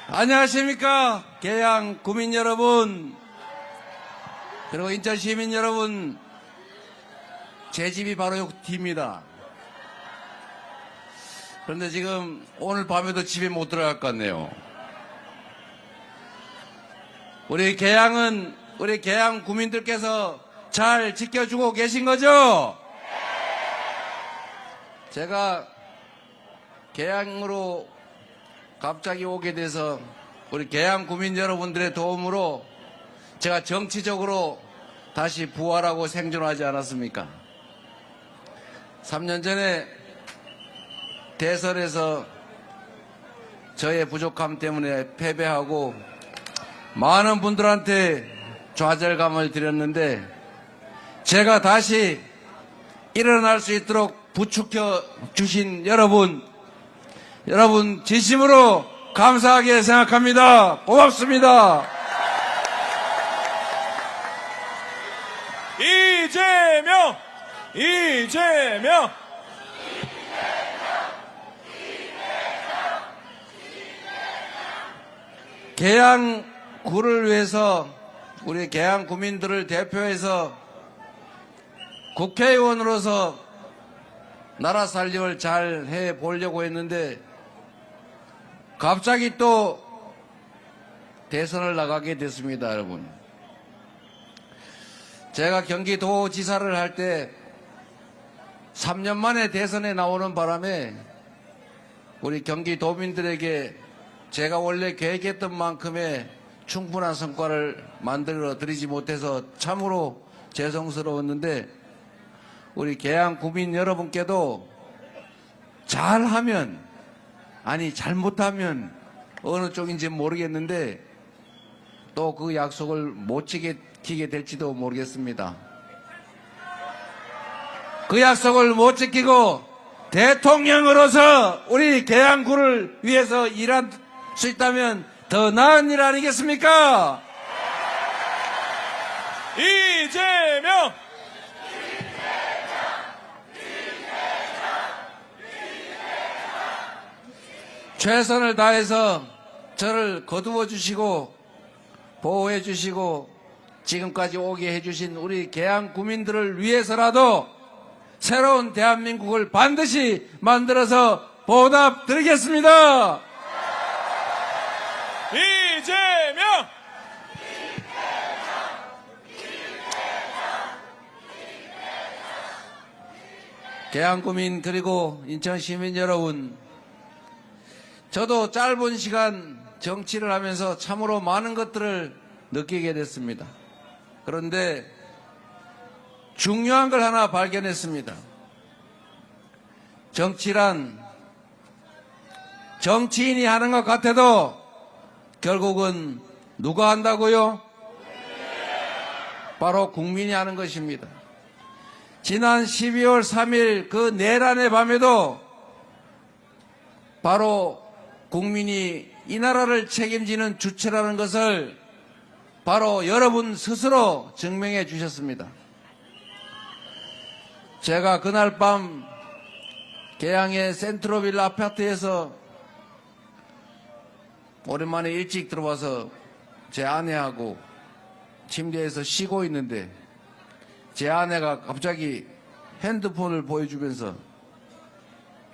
안녕하십니까. 계양 구민 여러분, 그리고 인천 시민 여러분, 제 집이 바로 요 뒤입니다. 그런데 지금 오늘 밤에도 집에 못 들어갈 것 같네요. 우리 계양 구민들께서 잘 지켜주고 계신 거죠? 제가 계양으로 갑자기 오게 돼서 우리 계양 구민 여러분들의 도움으로 제가 정치적으로 다시 부활하고 생존하지 않았습니까? 3년 전에 대선에서 저의 부족함 때문에 패배하고 많은 분들한테 좌절감을 드렸는데, 제가 다시 일어날 수 있도록 부추겨 주신 여러분 진심으로 감사하게 생각합니다. 고맙습니다. 이재명! 계양구를 위해서 우리 계양 구민들을 대표해서 국회의원으로서 나라 살림을 잘 해보려고 했는데 갑자기 또 대선을 나가게 됐습니다, 여러분. 제가 경기도지사를 할 때 3년 만에 대선에 나오는 바람에 우리 경기도민들에게 제가 원래 계획했던 만큼의 충분한 성과를 만들어 드리지 못해서 참으로 죄송스러웠는데, 우리 계양 구민 여러분께도 잘하면, 아니 잘못하면 어느 쪽인지 모르겠는데 또 그 약속을 못 지키게 될지도 모르겠습니다. 그 약속을 못 지키고 대통령으로서 우리 계양구를 위해서 일할 수 있다면 더 나은 일 아니겠습니까? 이재명! 최선을 다해서 저를 거두어 주시고 보호해 주시고 지금까지 오게 해주신 우리 계양 구민들을 위해서라도 새로운 대한민국을 반드시 만들어서 보답 드리겠습니다. 이재명! 계양 구민 그리고 인천 시민 여러분, 저도 짧은 시간 정치를 하면서 참으로 많은 것들을 느끼게 됐습니다. 그런데 중요한 걸 하나 발견했습니다. 정치란 정치인이 하는 것 같아도 결국은 누가 한다고요? 바로 국민이 하는 것입니다. 지난 12월 3일 그 내란의 밤에도 바로 국민이 이 나라를 책임지는 주체라는 것을 바로 여러분 스스로 증명해 주셨습니다. 제가 그날 밤 계양의 센트로빌라 아파트에서 오랜만에 일찍 들어와서 제 아내하고 침대에서 쉬고 있는데 제 아내가 갑자기 핸드폰을 보여주면서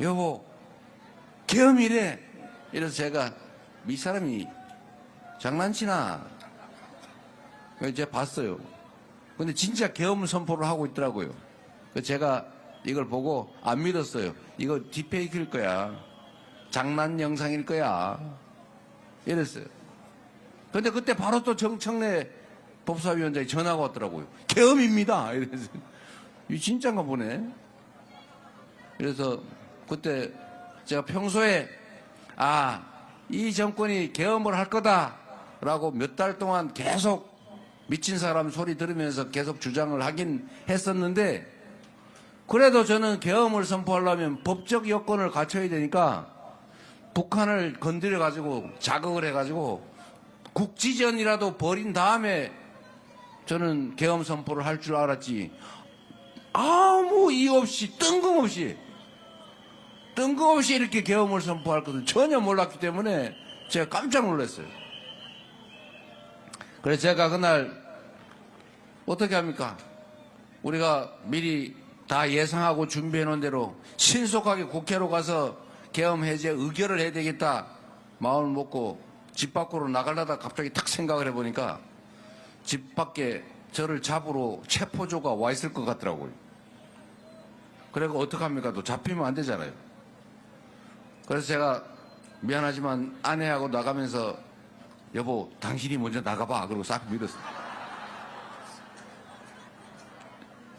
여보 계엄이래. 이래서 제가 이 사람이 장난치나? 그래서 제가 봤어요. 근데 진짜 계엄 선포를 하고 있더라고요. 그래서 제가 이걸 보고 안 믿었어요. 이거 딥페이크일 거야. 장난 영상일 거야. 이랬어요. 근데 그때 바로 또 정청래 법사위원장이 전화가 왔더라고요. 계엄입니다. 이래서 이 진짜인가 보네. 그래서 그때 제가 평소에 이 정권이 계엄을 할 거다라고 몇 달 동안 계속 미친 사람 소리 들으면서 계속 주장을 하긴 했었는데, 그래도 저는 계엄을 선포하려면 법적 여건을 갖춰야 되니까 북한을 건드려가지고 자극을 해가지고 국지전이라도 벌인 다음에 저는 계엄 선포를 할 줄 알았지, 아무 이유 없이 뜬금없이 이렇게 계엄을 선포할 것은 전혀 몰랐기 때문에 제가 깜짝 놀랐어요. 그래서 제가 그날 어떻게 합니까? 우리가 미리 다 예상하고 준비해 놓은 대로 신속하게 국회로 가서 계엄 해제 의결을 해야 되겠다 마음을 먹고 집 밖으로 나가려다 갑자기 탁 생각을 해보니까 집 밖에 저를 잡으러 체포조가 와 있을 것 같더라고요. 그래서 어떡합니까? 또 잡히면 안 되잖아요. 그래서 제가 미안하지만 아내하고 나가면서 여보 당신이 먼저 나가봐 그러고 싹 밀었어요.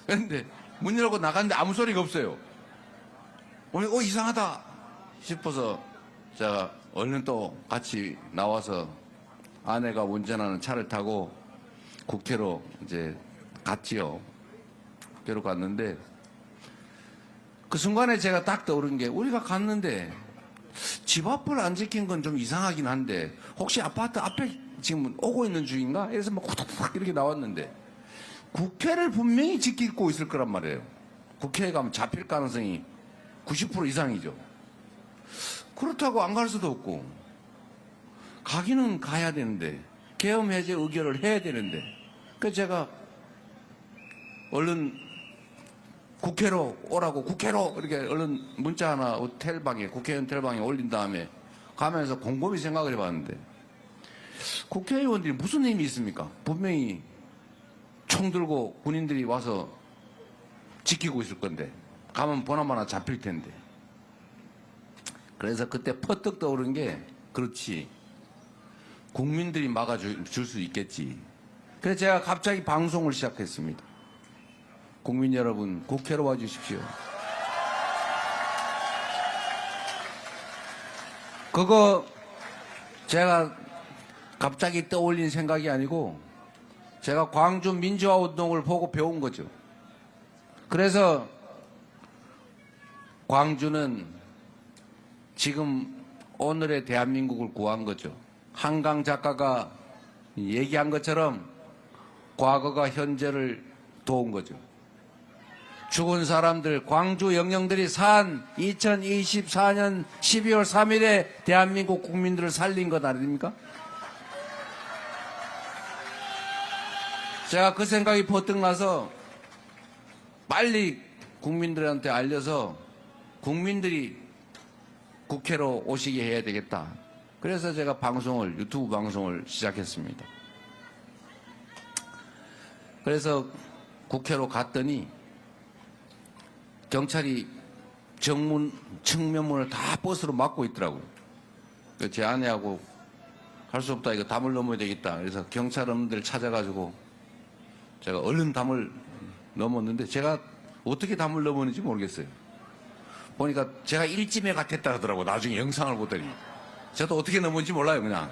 그런데 문 열고 나갔는데 아무 소리가 없어요. 이상하다 싶어서 제가 얼른 또 같이 나와서 아내가 운전하는 차를 타고 국회로 이제 갔지요. 국회로 갔는데 그 순간에 제가 딱 떠오른 게 우리가 갔는데 집 앞을 안 지킨 건 좀 이상하긴 한데 혹시 아파트 앞에 지금 오고 있는 중인가? 이래서 막 후닥후닥 이렇게 나왔는데 국회를 분명히 지키고 있을 거란 말이에요. 국회에 가면 잡힐 가능성이 90% 이상이죠. 그렇다고 안 갈 수도 없고 가기는 가야 되는데 계엄 해제 의결을 해야 되는데 그래서 제가 얼른 국회로 오라고 국회로 이렇게 얼른 문자 하나 국회의원 텔방에 올린 다음에 가면서 곰곰이 생각을 해봤는데 국회의원들이 무슨 힘이 있습니까? 분명히 총 들고 군인들이 와서 지키고 있을 건데 가면 보나마나 잡힐 텐데 그래서 그때 퍼뜩 떠오른 게 그렇지 국민들이 막아줄 수 있겠지. 그래서 제가 갑자기 방송을 시작했습니다. 국민 여러분 국회로 와주십시오. 그거 제가 갑자기 떠올린 생각이 아니고 제가 광주 민주화 운동을 보고 배운 거죠. 그래서 광주는 지금 오늘의 대한민국을 구한 거죠. 한강 작가가 얘기한 것처럼 과거가 현재를 도운 거죠. 죽은 사람들, 광주 영령들이 산 2024년 12월 3일에 대한민국 국민들을 살린 것 아닙니까? 제가 그 생각이 퍼뜩 나서 빨리 국민들한테 알려서 국민들이 국회로 오시게 해야 되겠다. 그래서 제가 유튜브 방송을 시작했습니다. 그래서 국회로 갔더니 경찰이 정문, 측면문을 다 버스로 막고 있더라고요. 제 아내하고 할 수 없다. 이거 담을 넘어야 되겠다. 그래서 경찰원들 찾아가지고 제가 얼른 담을 넘었는데 제가 어떻게 담을 넘었는지 모르겠어요. 보니까 제가 일찜에 같았다 하더라고. 나중에 영상을 보더니. 저도 어떻게 넘었는지 몰라요, 그냥.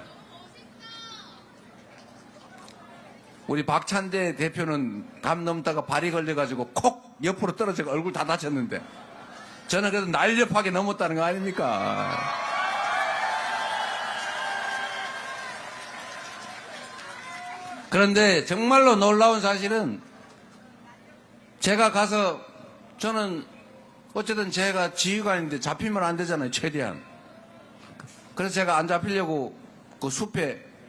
우리 박찬대 대표는 담 넘다가 발이 걸려가지고 콕 옆으로 떨어져서 얼굴 다 다쳤는데 저는 그래도 날렵하게 넘었다는 거 아닙니까? 그런데 정말로 놀라운 사실은 제가 가서 저는 어쨌든 제가 지휘관인데 잡히면 안 되잖아요, 최대한. 그래서 제가 안 잡히려고 그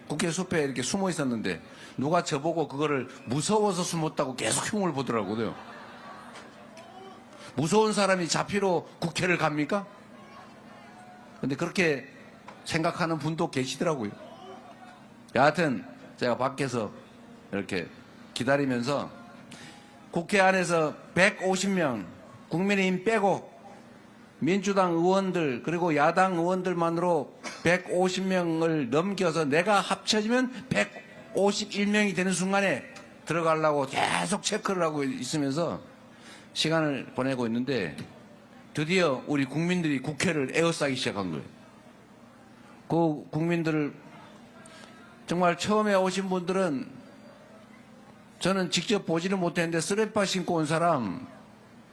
국회 숲에 이렇게 숨어 있었는데 누가 저보고 그거를 무서워서 숨었다고 계속 흉을 보더라고요. 무서운 사람이 잡히러 국회를 갑니까? 근데 그렇게 생각하는 분도 계시더라고요. 여하튼 제가 밖에서 이렇게 기다리면서 국회 안에서 150명 국민의힘 빼고 민주당 의원들 그리고 야당 의원들만으로 150명을 넘겨서 내가 합쳐지면 151명이 되는 순간에 들어가려고 계속 체크를 하고 있으면서 시간을 보내고 있는데 드디어 우리 국민들이 국회를 에워싸기 시작한 거예요. 그 국민들을 정말 처음에 오신 분들은 저는 직접 보지는 못했는데 쓰레빠 신고 온 사람,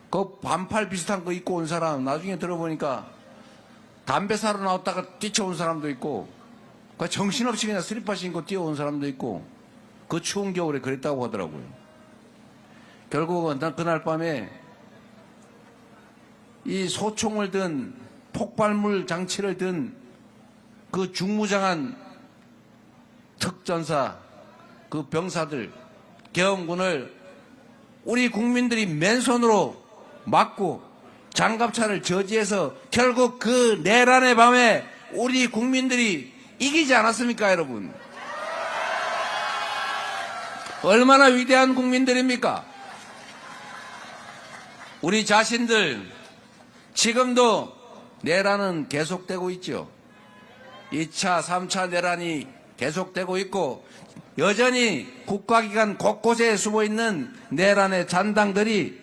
그 반팔 비슷한 거 입고 온 사람, 나중에 들어보니까 담배 사러 나왔다가 뛰쳐온 사람도 있고, 정신없이 그냥 쓰레빠 신고 뛰어온 사람도 있고, 그 추운 겨울에 그랬다고 하더라고요. 결국은 그날 밤에 이 소총을 든 폭발물 장치를 든 그 중무장한 특전사, 그 병사들, 계엄군을 우리 국민들이 맨손으로 막고 장갑차를 저지해서 결국 그 내란의 밤에 우리 국민들이 이기지 않았습니까, 여러분? 얼마나 위대한 국민들입니까? 우리 자신들 지금도 내란은 계속되고 있죠. 2차, 3차 내란이 계속되고 있고 여전히 국가기관 곳곳에 숨어있는 내란의 잔당들이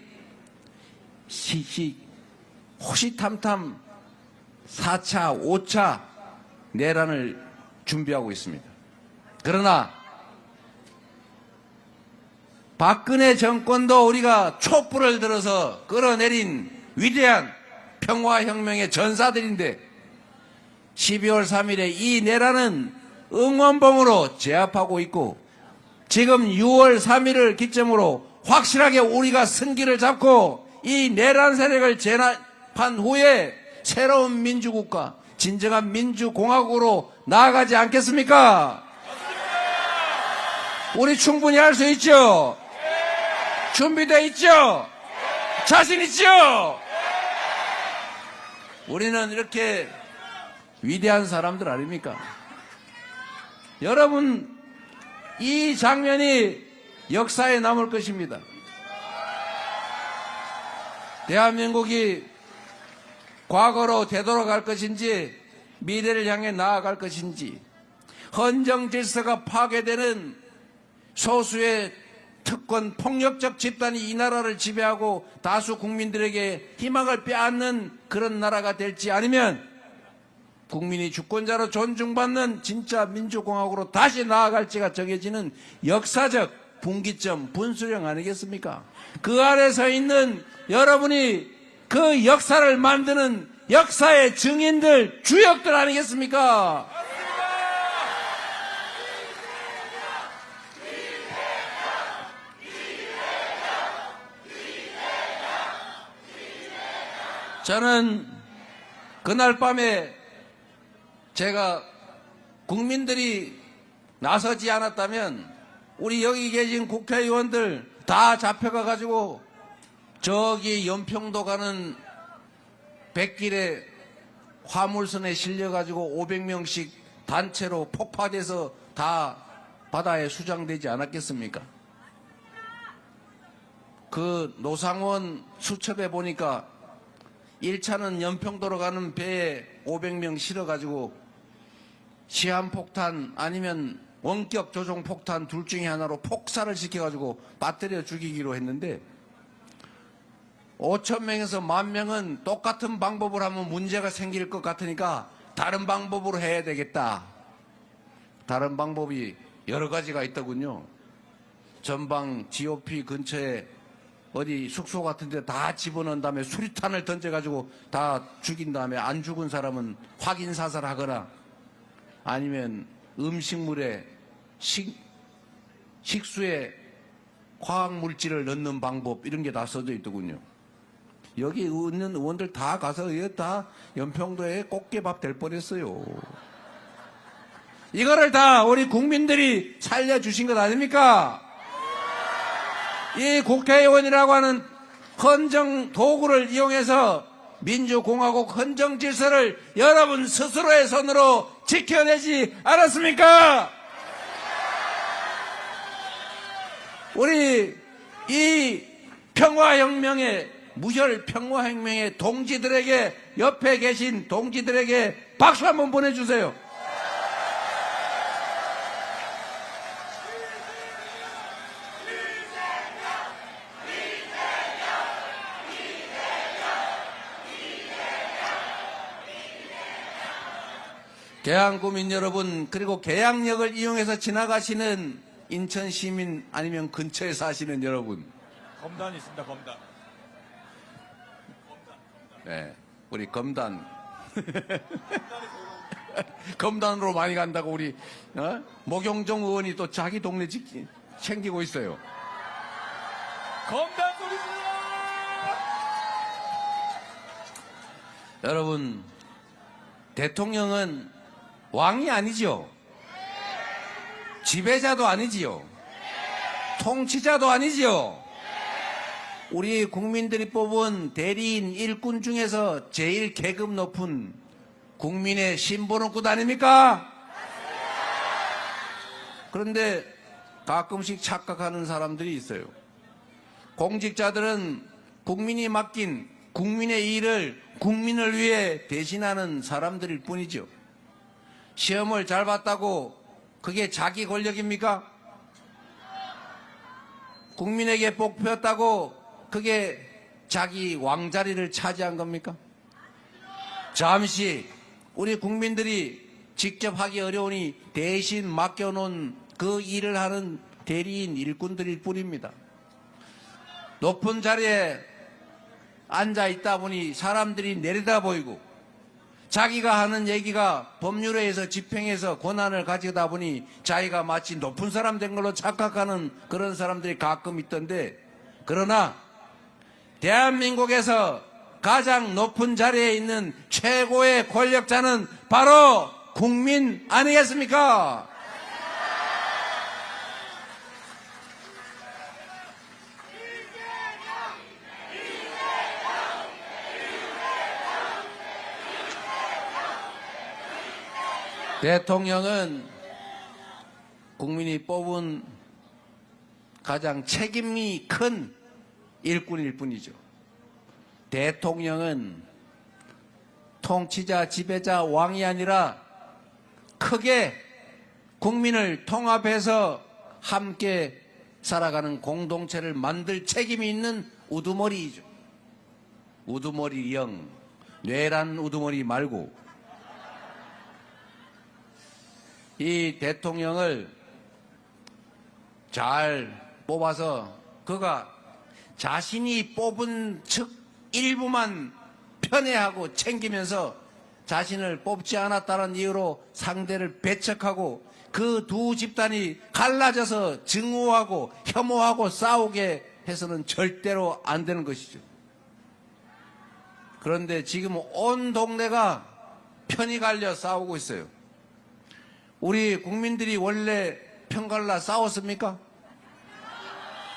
호시탐탐 4차, 5차 내란을 준비하고 있습니다. 그러나 박근혜 정권도 우리가 촛불을 들어서 끌어내린 위대한 평화혁명의 전사들인데 12월 3일에 이 내란은 응원봉으로 제압하고 있고 지금 6월 3일을 기점으로 확실하게 우리가 승기를 잡고 이 내란 세력을 제압한 후에 새로운 민주국가, 진정한 민주공화국으로 나아가지 않겠습니까? 우리 충분히 할 수 있죠? 준비되어 있죠? 자신 있죠? 우리는 이렇게 위대한 사람들 아닙니까? 여러분, 이 장면이 역사에 남을 것입니다. 대한민국이 과거로 되돌아갈 것인지 미래를 향해 나아갈 것인지 헌정 질서가 파괴되는 소수의 특권 폭력적 집단이 이 나라를 지배하고 다수 국민들에게 희망을 빼앗는 그런 나라가 될지 아니면 국민이 주권자로 존중받는 진짜 민주공화국으로 다시 나아갈지가 정해지는 역사적 분기점, 분수령 아니겠습니까? 그 아래 서 있는 여러분이 그 역사를 만드는 역사의 증인들, 주역들 아니겠습니까? 저는 그날 밤에 제가 국민들이 나서지 않았다면 우리 여기 계신 국회의원들 다 잡혀가가지고 저기 연평도 가는 백길에 화물선에 실려가지고 500명씩 단체로 폭파돼서 다 바다에 수장되지 않았겠습니까? 그 노상원 수첩에 보니까 1차는 연평도로 가는 배에 500명 실어가지고 시한폭탄 아니면 원격 조종폭탄 둘 중에 하나로 폭사를 시켜가지고 빠뜨려 죽이기로 했는데 5,000명에서 10,000명은 똑같은 방법을 하면 문제가 생길 것 같으니까 다른 방법으로 해야 되겠다. 다른 방법이 여러 가지가 있더군요. 전방 GOP 근처에 어디 숙소 같은 데 다 집어넣은 다음에 수리탄을 던져가지고 다 죽인 다음에 안 죽은 사람은 확인 사살하거나 아니면 음식물에 식수에 화학물질을 넣는 방법 이런 게 다 써져 있더군요. 여기 있는 의원들 다 가서 다 연평도에 꽃게밥 될 뻔했어요. 이거를 다 우리 국민들이 살려주신 것 아닙니까? 이 국회의원이라고 하는 헌정 도구를 이용해서 민주공화국 헌정 질서를 여러분 스스로의 손으로 지켜내지 않았습니까? 우리 이 평화혁명의 무혈 평화혁명의 동지들에게 옆에 계신 동지들에게 박수 한번 보내주세요. 계양구민 여러분, 그리고 계양역을 이용해서 지나가시는 인천 시민 아니면 근처에 사시는 여러분, 검단이 있습니다. 검단. 네, 우리 검단 검단으로 많이 간다고 우리 모경정 의원이 또 자기 동네 챙기고 있어요. 검단 소리입니다. 여러분, 대통령은 왕이 아니죠. 지배자도 아니지요. 통치자도 아니지요. 우리 국민들이 뽑은 대리인 일꾼 중에서 제일 계급 높은 국민의 신분원급 아닙니까? 그런데 가끔씩 착각하는 사람들이 있어요. 공직자들은 국민이 맡긴 국민의 일을 국민을 위해 대신하는 사람들일 뿐이죠. 시험을 잘 봤다고 그게 자기 권력입니까? 국민에게 뽑혔다고 그게 자기 왕자리를 차지한 겁니까? 잠시 우리 국민들이 직접 하기 어려우니 대신 맡겨놓은 그 일을 하는 대리인 일꾼들일 뿐입니다. 높은 자리에 앉아 있다 보니 사람들이 내려다 보이고 자기가 하는 얘기가 법률에서 집행해서 권한을 가지다 보니 자기가 마치 높은 사람 된 걸로 착각하는 그런 사람들이 가끔 있던데, 그러나 대한민국에서 가장 높은 자리에 있는 최고의 권력자는 바로 국민 아니겠습니까? 대통령은 국민이 뽑은 가장 책임이 큰 일꾼일 뿐이죠. 대통령은 통치자, 지배자, 왕이 아니라 크게 국민을 통합해서 함께 살아가는 공동체를 만들 책임이 있는 우두머리이죠. 우두머리 영, 뇌란 우두머리 말고 이 대통령을 잘 뽑아서 그가 자신이 뽑은 측 일부만 편애하고 챙기면서 자신을 뽑지 않았다는 이유로 상대를 배척하고 그 두 집단이 갈라져서 증오하고 혐오하고 싸우게 해서는 절대로 안 되는 것이죠. 그런데 지금 온 동네가 편이 갈려 싸우고 있어요. 우리 국민들이 원래 편갈라 싸웠습니까?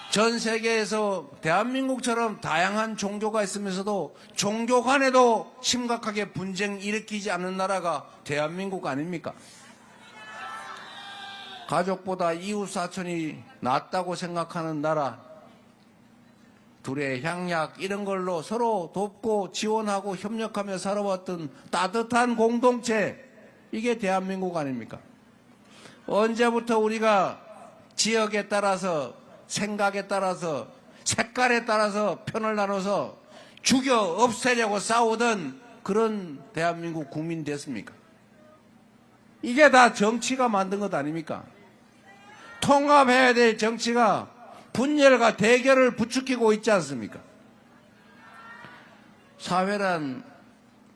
전 세계에서 대한민국처럼 다양한 종교가 있으면서도 종교 간에도 심각하게 분쟁 일으키지 않는 나라가 대한민국 아닙니까? 가족보다 이웃 사촌이 낫다고 생각하는 나라, 둘의 향약 이런 걸로 서로 돕고 지원하고 협력하며 살아왔던 따뜻한 공동체, 이게 대한민국 아닙니까? 언제부터 우리가 지역에 따라서 생각에 따라서 색깔에 따라서 편을 나눠서 죽여 없애려고 싸우던 그런 대한민국 국민 됐습니까? 이게 다 정치가 만든 것 아닙니까? 통합해야 될 정치가 분열과 대결을 부추기고 있지 않습니까? 사회란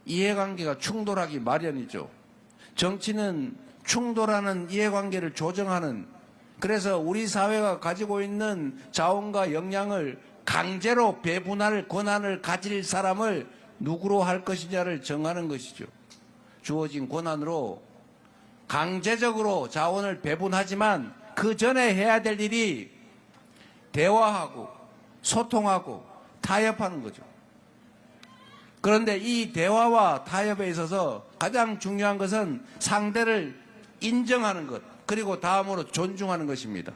이해관계가 충돌하기 마련이죠. 정치는 충돌하는 이해관계를 조정하는, 그래서 우리 사회가 가지고 있는 자원과 역량을 강제로 배분할 권한을 가질 사람을 누구로 할 것이냐를 정하는 것이죠. 주어진 권한으로 강제적으로 자원을 배분하지만 그 전에 해야 될 일이 대화하고 소통하고 타협하는 거죠. 그런데 이 대화와 타협에 있어서 가장 중요한 것은 상대를 인정하는 것, 그리고 다음으로 존중하는 것입니다.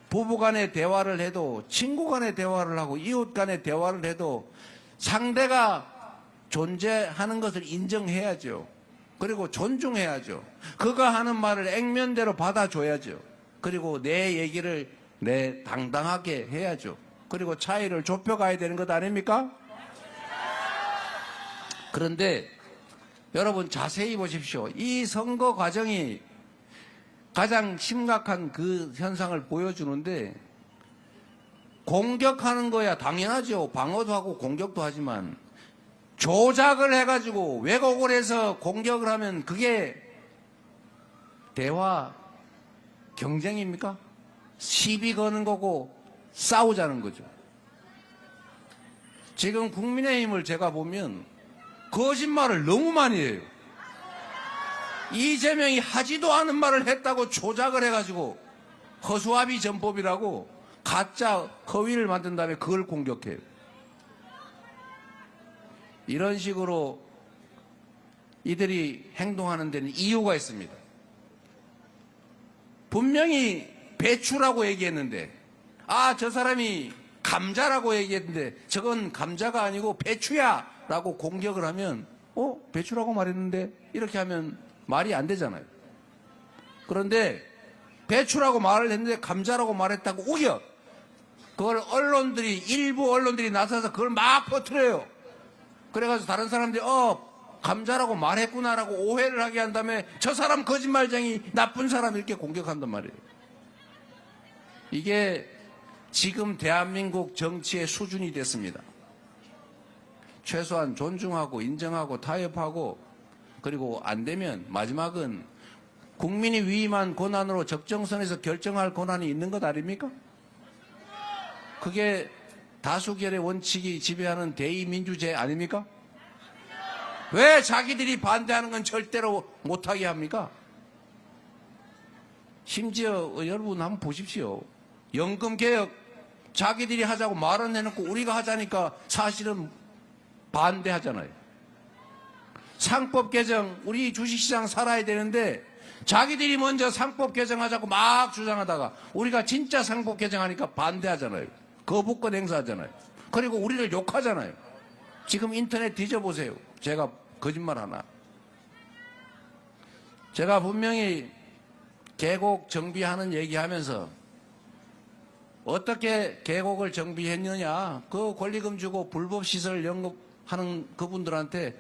부부 간의 대화를 해도, 친구 간의 대화를 하고, 이웃 간의 대화를 해도 상대가 존재하는 것을 인정해야죠. 그리고 존중해야죠. 그가 하는 말을 액면대로 받아줘야죠. 그리고 내 얘기를 당당하게 해야죠. 그리고 차이를 좁혀가야 되는 것 아닙니까? 그런데 여러분 자세히 보십시오. 이 선거 과정이 가장 심각한 그 현상을 보여주는데, 공격하는 거야 당연하죠. 방어도 하고 공격도 하지만 조작을 해가지고 왜곡을 해서 공격을 하면 그게 대화 경쟁입니까? 시비 거는 거고 싸우자는 거죠. 지금 국민의힘을 제가 보면 거짓말을 너무 많이 해요. 이재명이 하지도 않은 말을 했다고 조작을 해가지고 허수아비 전법이라고 가짜 허위를 만든 다음에 그걸 공격해요. 이런 식으로 이들이 행동하는 데는 이유가 있습니다. 분명히 배추라고 얘기했는데, 저 사람이 감자라고 얘기했는데 저건 감자가 아니고 배추야 라고 공격을 하면 배추라고 말했는데 이렇게 하면 말이 안 되잖아요. 그런데 배추라고 말을 했는데 감자라고 말했다고 우겨. 그걸 일부 언론들이 나서서 그걸 막 퍼뜨려요. 그래가지고 다른 사람들이 감자라고 말했구나라고 오해를 하게 한 다음에 저 사람 거짓말쟁이 나쁜 사람 이렇게 공격한단 말이에요. 이게 지금 대한민국 정치의 수준이 됐습니다. 최소한 존중하고 인정하고 타협하고, 그리고 안 되면 마지막은 국민이 위임한 권한으로 적정선에서 결정할 권한이 있는 것 아닙니까? 그게 다수결의 원칙이 지배하는 대의민주제 아닙니까? 왜 자기들이 반대하는 건 절대로 못하게 합니까? 심지어 여러분 한번 보십시오. 연금개혁 자기들이 하자고 말은 해놓고 우리가 하자니까 사실은 반대하잖아요. 상법 개정, 우리 주식시장 살아야 되는데 자기들이 먼저 상법 개정하자고 막 주장하다가 우리가 진짜 상법 개정하니까 반대하잖아요. 거부권 행사하잖아요. 그리고 우리를 욕하잖아요. 지금 인터넷 뒤져보세요. 제가 거짓말 하나. 제가 분명히 계곡 정비하는 얘기하면서 어떻게 계곡을 정비했느냐, 그 권리금 주고 불법시설 영업하는 그분들한테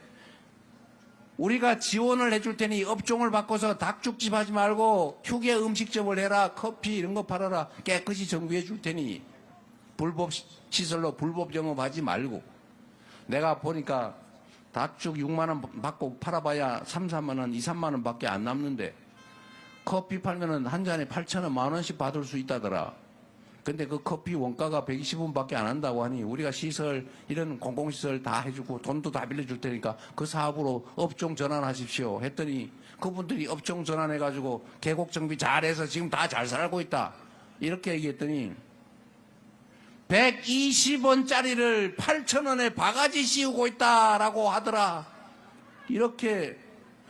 우리가 지원을 해줄 테니 업종을 바꿔서 닭죽집 하지 말고 휴게 음식점을 해라, 커피 이런 거 팔아라, 깨끗이 정비해 줄 테니 불법시설로 불법 영업하지 말고. 내가 보니까 닭죽 6만 원 받고 팔아봐야 3, 4만 원, 2, 3만 원 밖에 안 남는데 커피 팔면은 한 잔에 8천 원, 10,000원씩 받을 수 있다더라. 근데 그 커피 원가가 120원 밖에 안 한다고 하니 우리가 시설, 이런 공공시설 다 해주고 돈도 다 빌려줄 테니까 그 사업으로 업종 전환하십시오 했더니 그분들이 업종 전환해가지고 계곡 정비 잘해서 지금 다 잘 살고 있다. 이렇게 얘기했더니 120원짜리를 8,000원에 바가지 씌우고 있다라고 하더라. 이렇게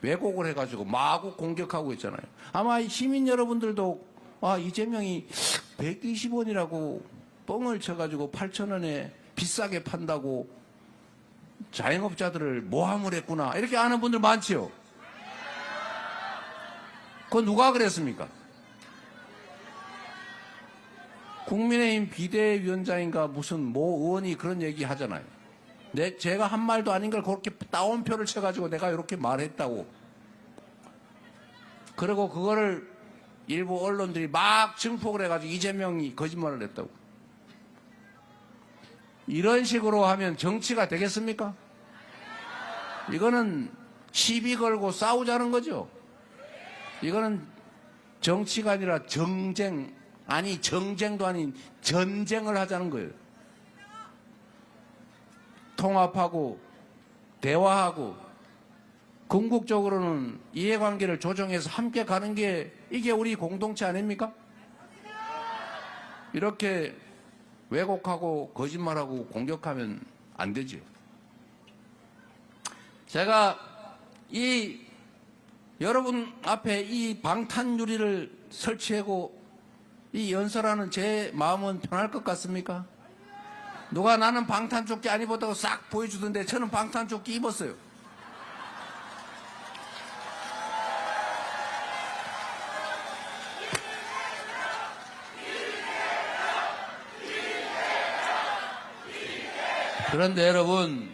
왜곡을 해가지고 마구 공격하고 있잖아요. 아마 시민 여러분들도 이재명이 120원이라고 뻥을 쳐가지고 8,000원에 비싸게 판다고 자영업자들을 모함을 했구나, 이렇게 아는 분들 많지요. 그건 누가 그랬습니까? 국민의힘 비대위원장인가 무슨 모 의원이 그런 얘기 하잖아요. 제가 한 말도 아닌 걸 그렇게 따옴표를 쳐가지고 내가 이렇게 말했다고. 그리고 그거를 일부 언론들이 막 증폭을 해가지고 이재명이 거짓말을 했다고. 이런 식으로 하면 정치가 되겠습니까? 이거는 시비 걸고 싸우자는 거죠. 이거는 정치가 아니라 정쟁, 아니 정쟁도 아닌 전쟁을 하자는 거예요. 통합하고 대화하고 궁극적으로는 이해관계를 조정해서 함께 가는 게 이게 우리 공동체 아닙니까? 이렇게 왜곡하고 거짓말하고 공격하면 안 되죠. 제가 여러분 앞에 이 방탄유리를 설치하고 이 연설하는 제 마음은 편할 것 같습니까? 누가 나는 방탄조끼 안 입었다고 싹 보여주던데 저는 방탄조끼 입었어요. 그런데 여러분,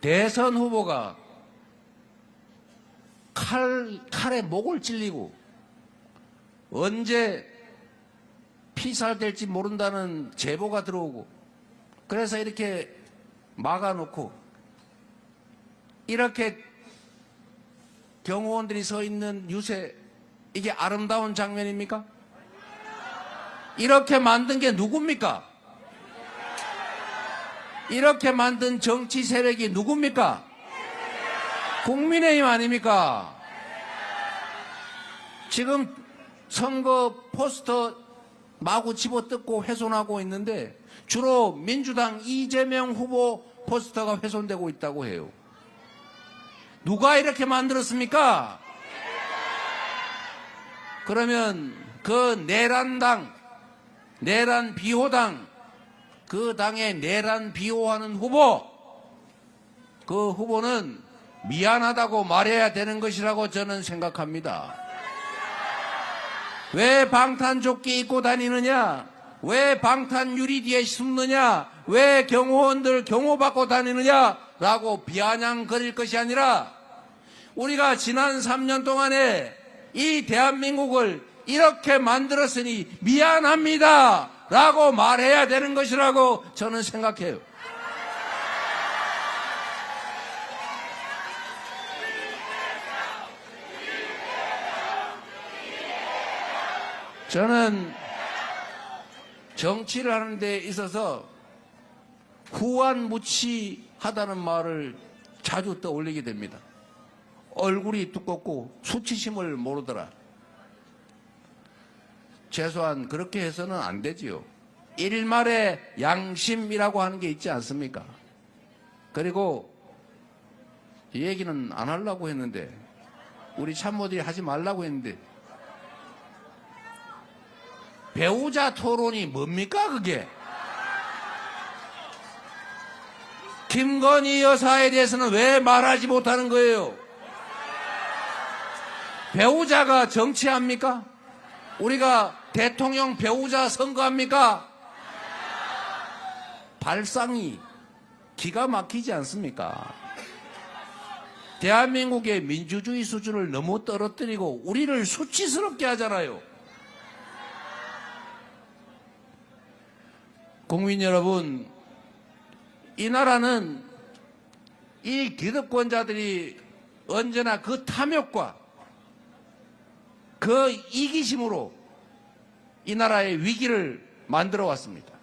대선 후보가 칼에 목을 찔리고 언제 피살될지 모른다는 제보가 들어오고 그래서 이렇게 막아놓고 이렇게 경호원들이 서 있는 유세, 이게 아름다운 장면입니까? 이렇게 만든 게 누굽니까? 이렇게 만든 정치 세력이 누굽니까? 국민의힘 아닙니까? 지금 선거 포스터 마구 집어뜯고 훼손하고 있는데 주로 민주당 이재명 후보 포스터가 훼손되고 있다고 해요. 누가 이렇게 만들었습니까? 그러면 그 내란당, 내란 비호당, 그 당의 내란 비호하는 후보, 그 후보는 미안하다고 말해야 되는 것이라고 저는 생각합니다. 왜 방탄조끼 입고 다니느냐? 왜 방탄 유리 뒤에 숨느냐? 왜 경호원들 경호받고 다니느냐? 라고 비아냥거릴 것이 아니라 우리가 지난 3년 동안에 이 대한민국을 이렇게 만들었으니 미안합니다 라고 말해야 되는 것이라고 저는 생각해요. 저는 정치를 하는 데 있어서 후안무치하다는 말을 자주 떠올리게 됩니다. 얼굴이 두껍고 수치심을 모르더라. 최소한 그렇게 해서는 안 되지요. 일말의 양심이라고 하는 게 있지 않습니까? 그리고 이 얘기는 안 하려고 했는데 우리 참모들이 하지 말라고 했는데 배우자 토론이 뭡니까 그게? 김건희 여사에 대해서는 왜 말하지 못하는 거예요? 배우자가 정치합니까? 우리가 대통령 배우자 선거합니까? 발상이 기가 막히지 않습니까? 대한민국의 민주주의 수준을 너무 떨어뜨리고 우리를 수치스럽게 하잖아요. 국민 여러분, 이 나라는 이 기득권자들이 언제나 그 탐욕과 그 이기심으로 이 나라의 위기를 만들어 왔습니다.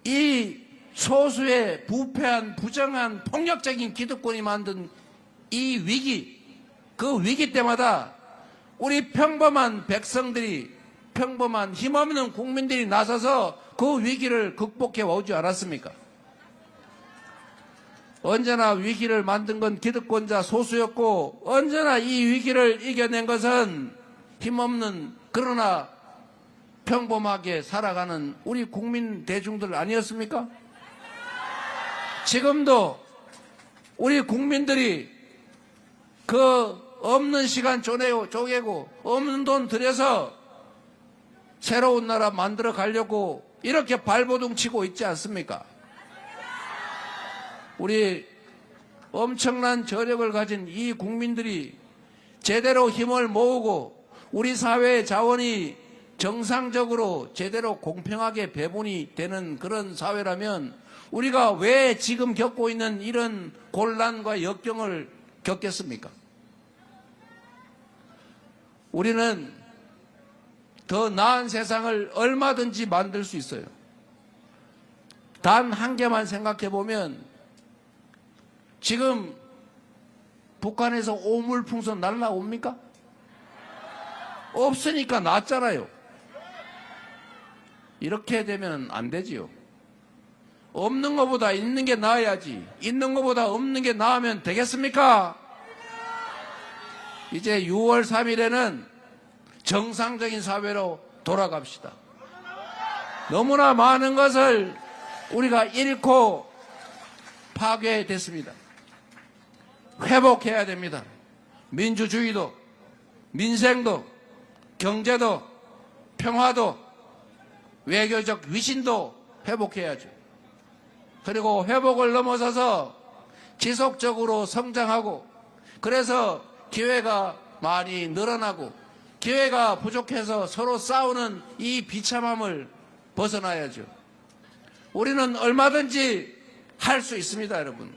이 소수의 부패한 부정한 폭력적인 기득권이 만든 이 위기, 그 위기 때마다 우리 평범한 백성들이, 평범한 힘없는 국민들이 나서서 그 위기를 극복해 오지 않았습니까? 언제나 위기를 만든 건 기득권자 소수였고 언제나 이 위기를 이겨낸 것은 힘없는 그러나 평범하게 살아가는 우리 국민 대중들 아니었습니까? 지금도 우리 국민들이 그 없는 시간 쪼개고 없는 돈 들여서 새로운 나라 만들어 가려고 이렇게 발버둥 치고 있지 않습니까? 우리 엄청난 저력을 가진 이 국민들이 제대로 힘을 모으고 우리 사회의 자원이 정상적으로 제대로 공평하게 배분이 되는 그런 사회라면 우리가 왜 지금 겪고 있는 이런 곤란과 역경을 겪겠습니까? 우리는 더 나은 세상을 얼마든지 만들 수 있어요. 단 한 개만 생각해 보면 지금 북한에서 오물풍선 날라옵니까? 없으니까 낫잖아요. 이렇게 되면 안 되지요. 없는 것보다 있는 게 나아야지. 있는 것보다 없는 게 나으면 되겠습니까? 이제 6월 3일에는 정상적인 사회로 돌아갑시다. 너무나 많은 것을 우리가 잃고 파괴됐습니다. 회복해야 됩니다. 민주주의도, 민생도, 경제도, 평화도, 외교적 위신도 회복해야죠. 그리고 회복을 넘어서서 지속적으로 성장하고 그래서 기회가 많이 늘어나고 기회가 부족해서 서로 싸우는 이 비참함을 벗어나야죠. 우리는 얼마든지 할 수 있습니다, 여러분.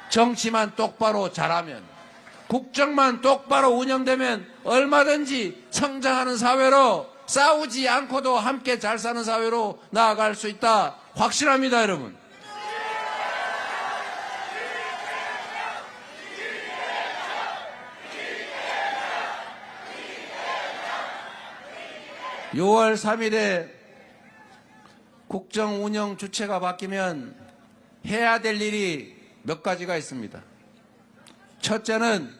정치만 똑바로 잘하면, 국정만 똑바로 운영되면 얼마든지 성장하는 사회로 싸우지 않고도 함께 잘 사는 사회로 나아갈 수 있다. 확실합니다, 여러분. 6월 3일에 국정 운영 주체가 바뀌면 해야 될 일이 몇 가지가 있습니다. 첫째는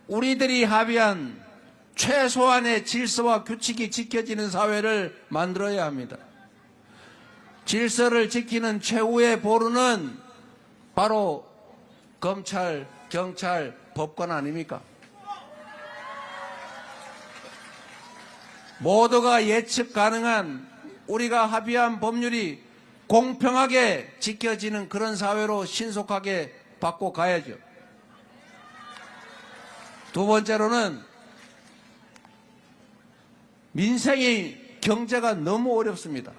우리들이 합의한 최소한의 질서와 규칙이 지켜지는 사회를 만들어야 합니다. 질서를 지키는 최후의 보루는 바로 검찰, 경찰, 법관 아닙니까? 모두가 예측 가능한 우리가 합의한 법률이 공평하게 지켜지는 그런 사회로 신속하게 바꿔 가야죠. 두 번째로는 민생이 경제가 너무 어렵습니다.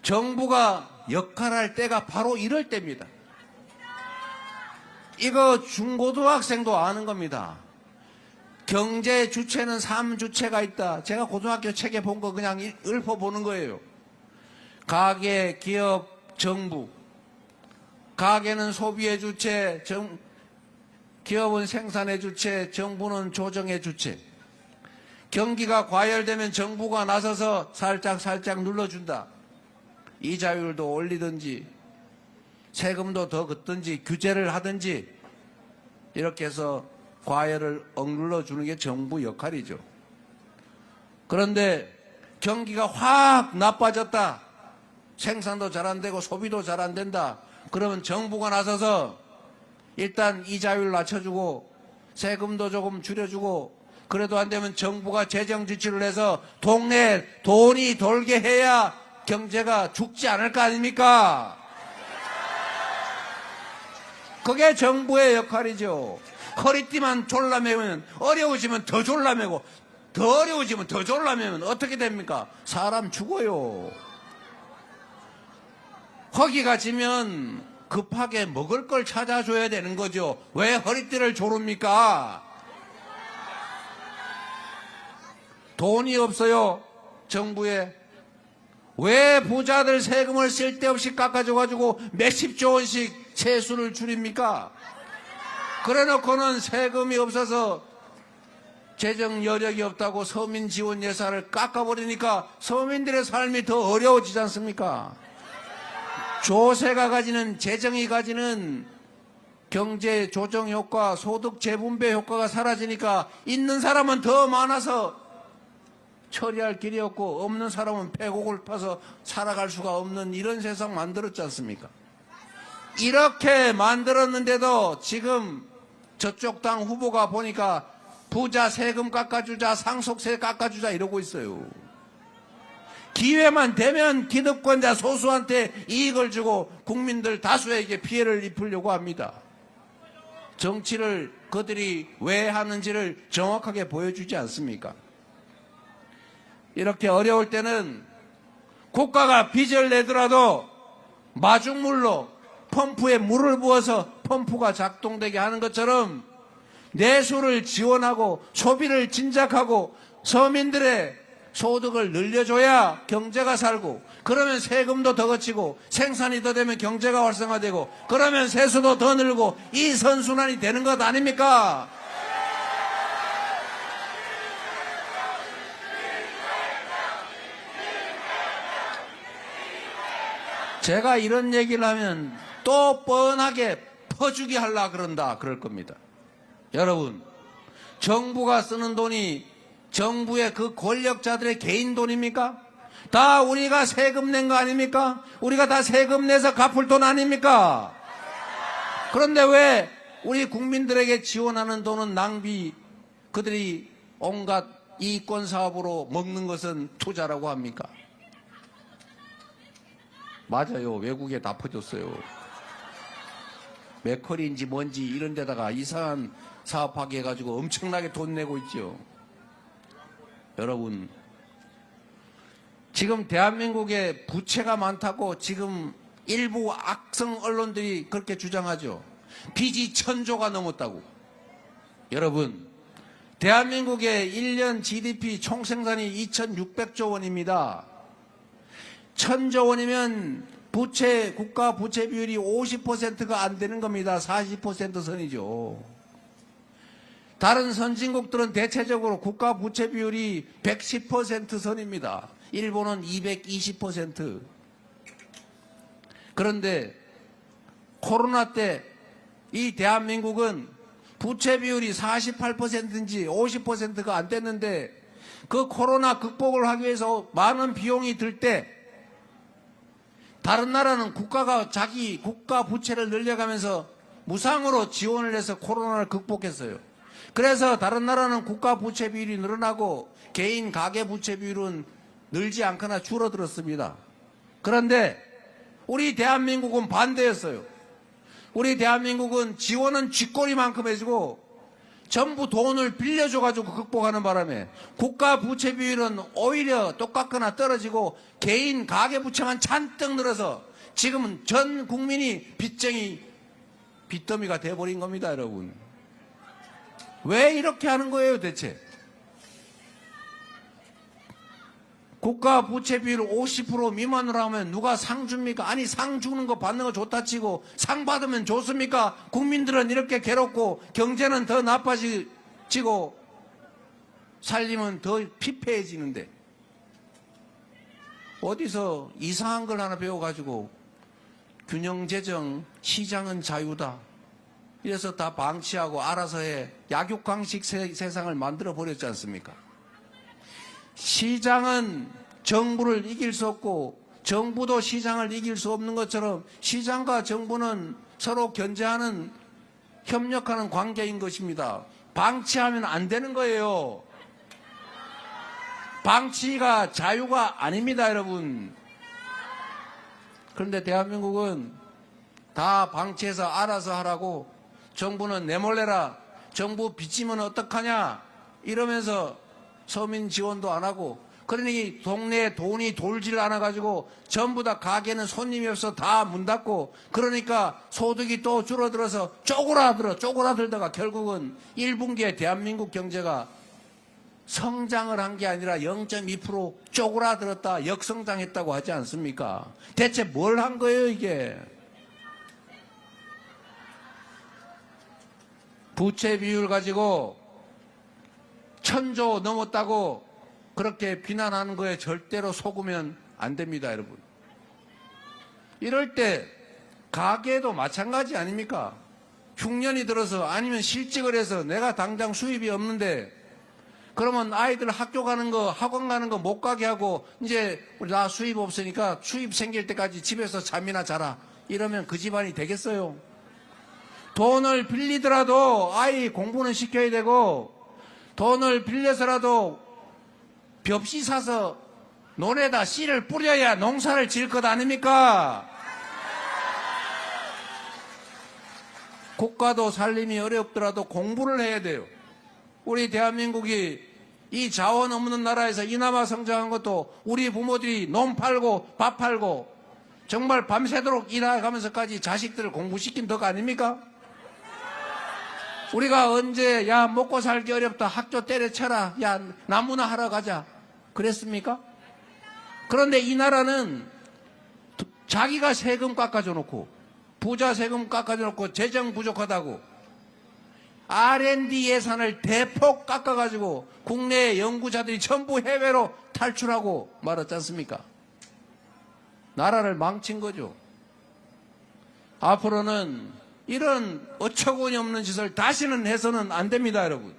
정부가 역할할 때가 바로 이럴 때입니다. 이거 중고등학생도 아는 겁니다. 경제 주체는 3주체가 있다. 제가 고등학교 책에 본 거 그냥 읊어보는 거예요. 가계, 기업, 정부. 가계는 소비의 주체, 기업은 생산의 주체, 정부는 조정의 주체. 경기가 과열되면 정부가 나서서 살짝 눌러준다. 이자율도 올리든지 세금도 더 걷든지 규제를 하든지 이렇게 해서 과열을 억눌러 주는 게 정부 역할이죠. 그런데 경기가 확 나빠졌다. 생산도 잘 안 되고 소비도 잘 안 된다. 그러면 정부가 나서서 일단 이자율 낮춰주고 세금도 조금 줄여주고 그래도 안 되면 정부가 재정 지출을 해서 동네에 돈이 돌게 해야 경제가 죽지 않을 거 아닙니까? 그게 정부의 역할이죠. 허리띠만 졸라매면 어려워지면 더 졸라매고 더 어려워지면 더 졸라매면 어떻게 됩니까? 사람 죽어요. 허기가 지면 급하게 먹을 걸 찾아줘야 되는 거죠. 왜 허리띠를 조릅니까? 돈이 없어요. 정부에. 왜 부자들 세금을 쓸데없이 깎아줘가지고 몇십조 원씩 세수를 줄입니까? 그래놓고는 세금이 없어서 재정 여력이 없다고 서민 지원 예산을 깎아버리니까 서민들의 삶이 더 어려워지지 않습니까? 조세가 가지는, 재정이 가지는 경제 조정 효과, 소득 재분배 효과가 사라지니까 있는 사람은 더 많아서 처리할 길이 없고 없는 사람은 배고플 파서 살아갈 수가 없는 이런 세상 만들었지 않습니까? 이렇게 만들었는데도 지금 저쪽 당 후보가 보니까 부자 세금 깎아주자, 상속세 깎아주자 이러고 있어요. 기회만 되면 기득권자 소수한테 이익을 주고 국민들 다수에게 피해를 입히려고 합니다. 정치를 그들이 왜 하는지를 정확하게 보여주지 않습니까? 이렇게 어려울 때는 국가가 빚을 내더라도 마중물로 펌프에 물을 부어서 펌프가 작동되게 하는 것처럼 내수를 지원하고 소비를 진작하고 서민들의 소득을 늘려줘야 경제가 살고 그러면 세금도 더 거치고 생산이 더 되면 경제가 활성화되고 그러면 세수도 더 늘고 이 선순환이 되는 것 아닙니까? 제가 이런 얘기를 하면 또 뻔하게 퍼주기 하려고 그런다 그럴 겁니다. 여러분, 정부가 쓰는 돈이 정부의 그 권력자들의 개인 돈입니까? 다 우리가 세금 낸 거 아닙니까? 우리가 다 세금 내서 갚을 돈 아닙니까? 그런데 왜 우리 국민들에게 지원하는 돈은 낭비, 그들이 온갖 이권 사업으로 먹는 것은 투자라고 합니까? 맞아요. 외국에 다 퍼졌어요. 맥커리인지 뭔지 이런 데다가 이상한 사업하게 해가지고 엄청나게 돈 내고 있죠. 여러분, 지금 대한민국에 부채가 많다고 지금 일부 악성 언론들이 그렇게 주장하죠. 빚이 1000조가 넘었다고. 여러분, 대한민국의 1년 GDP 총생산이 2600조 원입니다. 1000조 원이면 부채, 국가 부채 비율이 50%가 안 되는 겁니다. 40% 선이죠. 다른 선진국들은 대체적으로 국가 부채 비율이 110% 선입니다. 일본은 220%. 그런데 코로나 때 이 대한민국은 부채 비율이 48%인지 50%가 안 됐는데 그 코로나 극복을 하기 위해서 많은 비용이 들 때 다른 나라는 국가가 자기 국가 부채를 늘려가면서 무상으로 지원을 해서 코로나를 극복했어요. 그래서 다른 나라는 국가 부채 비율이 늘어나고 개인 가계 부채 비율은 늘지 않거나 줄어들었습니다. 그런데 우리 대한민국은 반대였어요. 우리 대한민국은 지원은 쥐꼬리만큼 해주고 전부 돈을 빌려줘가지고 극복하는 바람에 국가 부채 비율은 오히려 똑같거나 떨어지고 개인 가계 부채만 잔뜩 늘어서 지금은 전 국민이 빚더미가 돼버린 겁니다, 여러분. 왜 이렇게 하는 거예요, 대체? 국가 부채 비율 50% 미만으로 하면 누가 상 줍니까? 아니, 상 주는 거 받는 거 좋다 치고 상 받으면 좋습니까? 국민들은 이렇게 괴롭고 경제는 더 나빠지고 살림은 더 피폐해지는데 어디서 이상한 걸 하나 배워가지고 균형재정, 시장은 자유다. 이래서 다 방치하고 알아서 해. 약육강식 세상을 만들어 버렸지 않습니까? 시장은 정부를 이길 수 없고 정부도 시장을 이길 수 없는 것처럼 시장과 정부는 서로 견제하는 협력하는 관계인 것입니다. 방치하면 안 되는 거예요. 방치가 자유가 아닙니다, 여러분. 그런데 대한민국은 다 방치해서 알아서 하라고 정부는 내몰래라. 정부 빚지면 어떡하냐 이러면서 서민 지원도 안 하고 그러니 동네에 돈이 돌질 않아가지고 전부 다 가게는 손님이 없어 다 문 닫고 그러니까 소득이 또 줄어들어서 쪼그라들다가 결국은 1분기에 대한민국 경제가 성장을 한 게 아니라 0.2% 쪼그라들었다 역성장했다고 하지 않습니까? 대체 뭘 한 거예요 이게? 부채 비율 가지고 1000조 넘었다고 그렇게 비난하는 거에 절대로 속으면 안 됩니다, 여러분. 이럴 때 가계도 마찬가지 아닙니까? 흉년이 들어서 아니면 실직을 해서 내가 당장 수입이 없는데 그러면 아이들 학교 가는 거, 학원 가는 거 못 가게 하고 이제 나 수입 없으니까 수입 생길 때까지 집에서 잠이나 자라. 이러면 그 집안이 되겠어요? 돈을 빌리더라도 아이 공부는 시켜야 되고 돈을 빌려서라도 벽시 사서 논에다 씨를 뿌려야 농사를 지을 것 아닙니까? 국가도 살림이 어렵더라도 공부를 해야 돼요. 우리 대한민국이 이 자원 없는 나라에서 이나마 성장한 것도 우리 부모들이 논 팔고 밥 팔고 정말 밤새도록 일해가면서까지 자식들을 공부시킨 덕 아닙니까? 우리가 언제 야 먹고 살기 어렵다 학교 때려쳐라 야 나무나 하러 가자 그랬습니까? 그런데 이 나라는 자기가 세금 깎아줘 놓고 부자 세금 깎아줘 놓고 재정 부족하다고 R&D 예산을 대폭 깎아가지고 국내 연구자들이 전부 해외로 탈출하고 말았지 않습니까? 나라를 망친 거죠. 앞으로는 이런 어처구니 없는 짓을 다시는 해서는 안 됩니다, 여러분.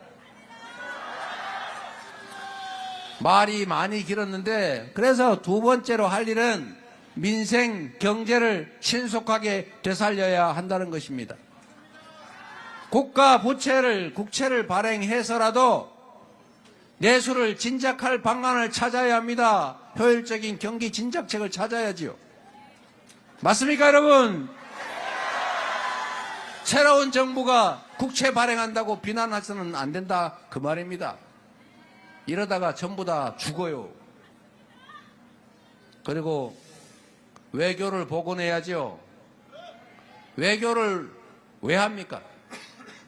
말이 많이 길었는데 그래서 두 번째로 할 일은 민생, 경제를 신속하게 되살려야 한다는 것입니다. 국가 국채를 발행해서라도 내수를 진작할 방안을 찾아야 합니다. 효율적인 경기 진작책을 찾아야지요. 맞습니까, 여러분? 새로운 정부가 국채 발행한다고 비난해서는 안 된다 그 말입니다. 이러다가 전부 다 죽어요. 그리고 외교를 복원해야죠. 외교를 왜 합니까?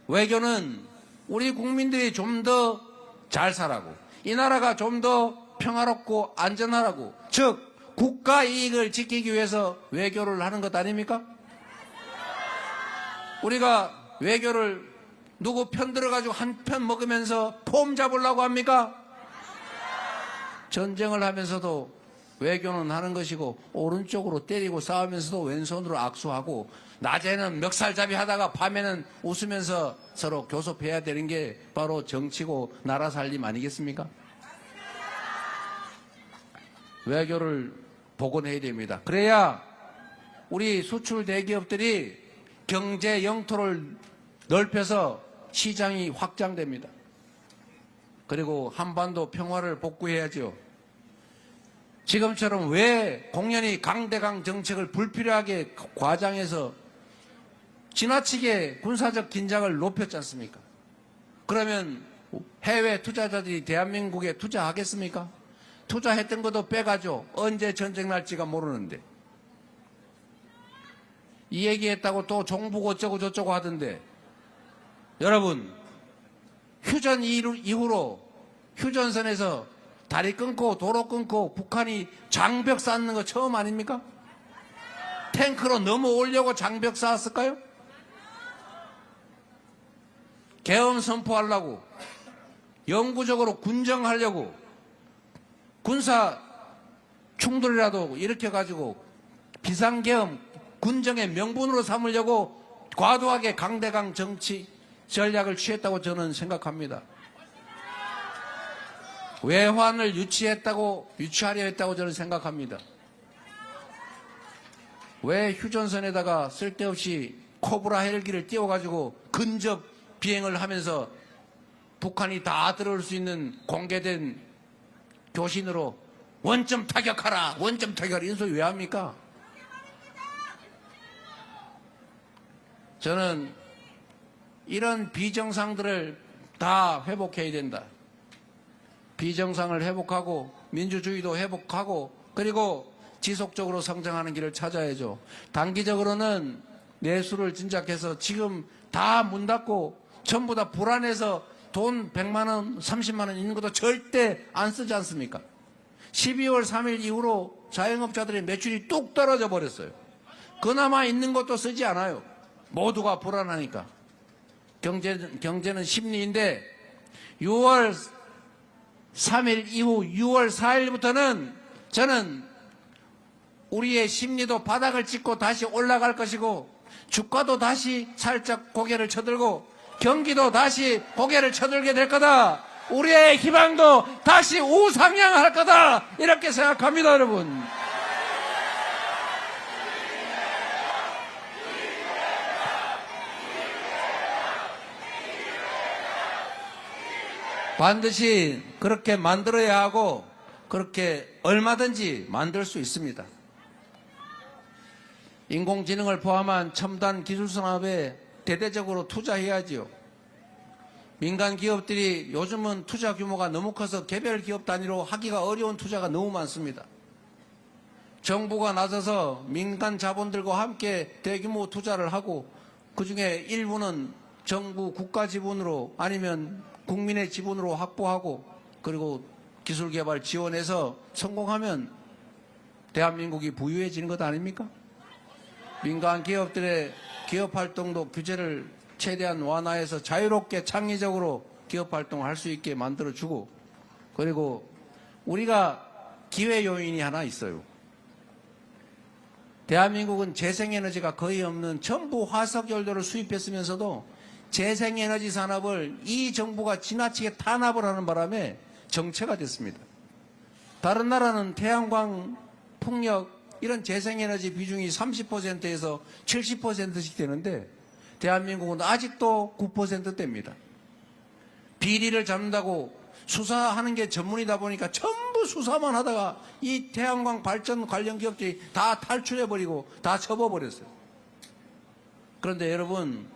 외교는 우리 국민들이 좀 더 잘 살라고 이 나라가 좀 더 평화롭고 안전하라고 즉 국가 이익을 지키기 위해서 외교를 하는 것 아닙니까? 우리가 외교를 누구 편 들어가지고 한 편 먹으면서 폼 잡으려고 합니까? 전쟁을 하면서도 외교는 하는 것이고 오른쪽으로 때리고 싸우면서도 왼손으로 악수하고 낮에는 멱살잡이 하다가 밤에는 웃으면서 서로 교섭해야 되는 게 바로 정치고 나라 살림 아니겠습니까? 외교를 복원해야 됩니다. 그래야 우리 수출 대기업들이 경제 영토를 넓혀서 시장이 확장됩니다. 그리고 한반도 평화를 복구해야죠. 지금처럼 왜 공연히 강대강 정책을 불필요하게 과장해서 지나치게 군사적 긴장을 높였지 않습니까? 그러면 해외 투자자들이 대한민국에 투자하겠습니까? 투자했던 것도 빼가죠. 언제 전쟁 날지가 모르는데. 이 얘기했다고 또 종북 어쩌고 저쩌고 하던데. 여러분, 휴전 이후로 휴전선에서 다리 끊고 도로 끊고 북한이 장벽 쌓는 거 처음 아닙니까? 탱크로 넘어오려고 장벽 쌓았을까요? 계엄 선포하려고, 영구적으로 군정하려고, 군사 충돌이라도 일으켜가지고 비상계엄 군정의 명분으로 삼으려고 과도하게 강대강 정치 전략을 취했다고 저는 생각합니다. 외환을 유치하려 했다고 저는 생각합니다. 왜 휴전선에다가 쓸데없이 코브라 헬기를 띄워가지고 근접 비행을 하면서 북한이 다 들어올 수 있는 공개된 교신으로 원점 타격하라, 원점 타격하라 이런 소리 왜 합니까? 저는 이런 비정상들을 다 회복해야 된다. 비정상을 회복하고 민주주의도 회복하고 그리고 지속적으로 성장하는 길을 찾아야죠. 단기적으로는 내수를 진작해서 지금 다 문 닫고 전부 다 불안해서 돈 100만 원, 30만 원 있는 것도 절대 안 쓰지 않습니까? 12월 3일 이후로 자영업자들의 매출이 뚝 떨어져 버렸어요. 그나마 있는 것도 쓰지 않아요. 모두가 불안하니까. 경제는 심리인데 6월 3일 이후 6월 4일부터는 저는 우리의 심리도 바닥을 찍고 다시 올라갈 것이고 주가도 다시 살짝 고개를 쳐들고 경기도 다시 고개를 쳐들게 될 거다. 우리의 희망도 다시 우상향할 거다. 이렇게 생각합니다, 여러분. 반드시 그렇게 만들어야 하고 그렇게 얼마든지 만들 수 있습니다. 인공지능을 포함한 첨단 기술 산업에 대대적으로 투자해야지요. 민간 기업들이 요즘은 투자 규모가 너무 커서 개별 기업 단위로 하기가 어려운 투자가 너무 많습니다. 정부가 나서서 민간 자본들과 함께 대규모 투자를 하고 그중에 일부는 정부 국가 지분으로 아니면 국민의 지분으로 확보하고 그리고 기술개발 지원해서 성공하면 대한민국이 부유해지는 것 아닙니까? 민간 기업들의 기업활동도 규제를 최대한 완화해서 자유롭게 창의적으로 기업활동을 할 수 있게 만들어주고 그리고 우리가 기회 요인이 하나 있어요. 대한민국은 재생에너지가 거의 없는 전부 화석연료를 수입했으면서도 재생에너지 산업을 이 정부가 지나치게 탄압을 하는 바람에 정체가 됐습니다. 다른 나라는 태양광, 풍력 이런 재생에너지 비중이 30%에서 70%씩 되는데 대한민국은 아직도 9%대입니다. 비리를 잡는다고 수사하는 게 전문이다 보니까 전부 수사만 하다가 이 태양광 발전 관련 기업들이 다 탈출해버리고 다 접어버렸어요. 그런데 여러분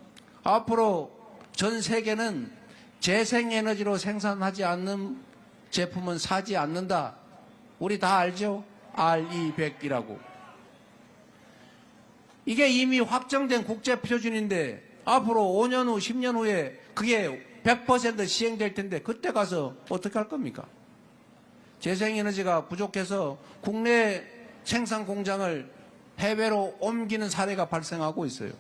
앞으로 전 세계는 재생에너지로 생산하지 않는 제품은 사지 않는다. 우리 다 알죠? RE100이라고. 이게 이미 확정된 국제표준인데 앞으로 5년 후, 10년 후에 그게 100% 시행될 텐데 그때 가서 어떻게 할 겁니까? 재생에너지가 부족해서 국내 생산 공장을 해외로 옮기는 사례가 발생하고 있어요.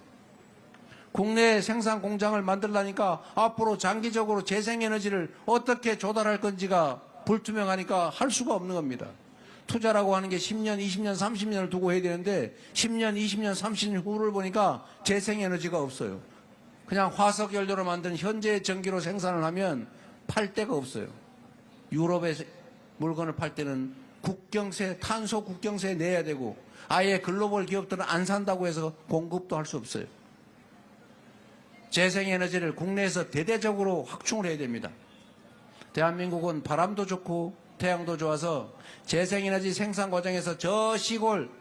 국내 생산 공장을 만들라니까 앞으로 장기적으로 재생에너지를 어떻게 조달할 건지가 불투명하니까 할 수가 없는 겁니다. 투자라고 하는 게 10년, 20년, 30년을 두고 해야 되는데 10년, 20년, 30년 후를 보니까 재생에너지가 없어요. 그냥 화석연료로 만든 현재 전기로 생산을 하면 팔 데가 없어요. 유럽에 물건을 팔 때는 국경세, 탄소 국경세 내야 되고 아예 글로벌 기업들은 안 산다고 해서 공급도 할 수 없어요. 재생에너지를 국내에서 대대적으로 확충을 해야 됩니다. 대한민국은 바람도 좋고 태양도 좋아서 재생에너지 생산 과정에서 저 시골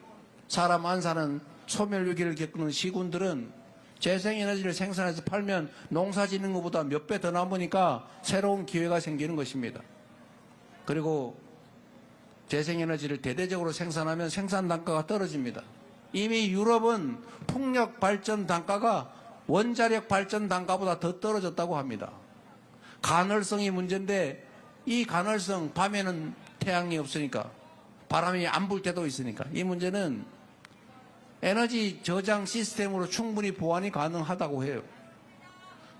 사람 안 사는 소멸위기를 겪는 시군들은 재생에너지를 생산해서 팔면 농사 짓는 것보다 몇 배 더 남으니까 새로운 기회가 생기는 것입니다. 그리고 재생에너지를 대대적으로 생산하면 생산 단가가 떨어집니다. 이미 유럽은 풍력 발전 단가가 원자력 발전 단가보다 더 떨어졌다고 합니다. 간헐성이 문제인데 이 간헐성, 밤에는 태양이 없으니까 바람이 안 불 때도 있으니까 이 문제는 에너지 저장 시스템으로 충분히 보완이 가능하다고 해요.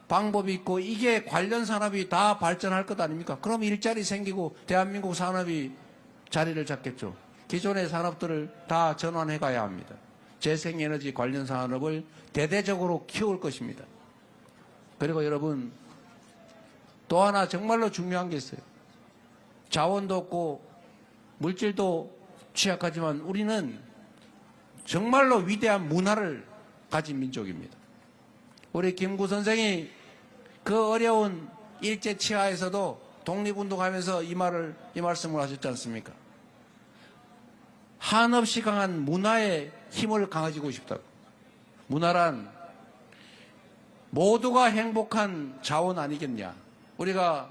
방법이 있고 이게 관련 산업이 다 발전할 것 아닙니까? 그럼 일자리 생기고 대한민국 산업이 자리를 잡겠죠. 기존의 산업들을 다 전환해 가야 합니다. 재생에너지 관련 산업을 대대적으로 키울 것입니다. 그리고 여러분 또 하나 정말로 중요한 게 있어요. 자원도 없고 물질도 취약하지만 우리는 정말로 위대한 문화를 가진 민족입니다. 우리 김구 선생이 그 어려운 일제 치하에서도 독립운동하면서 이 말씀을 하셨지 않습니까? 한없이 강한 문화의 힘을 강해지고 싶다고. 문화란 모두가 행복한 자원 아니겠냐. 우리가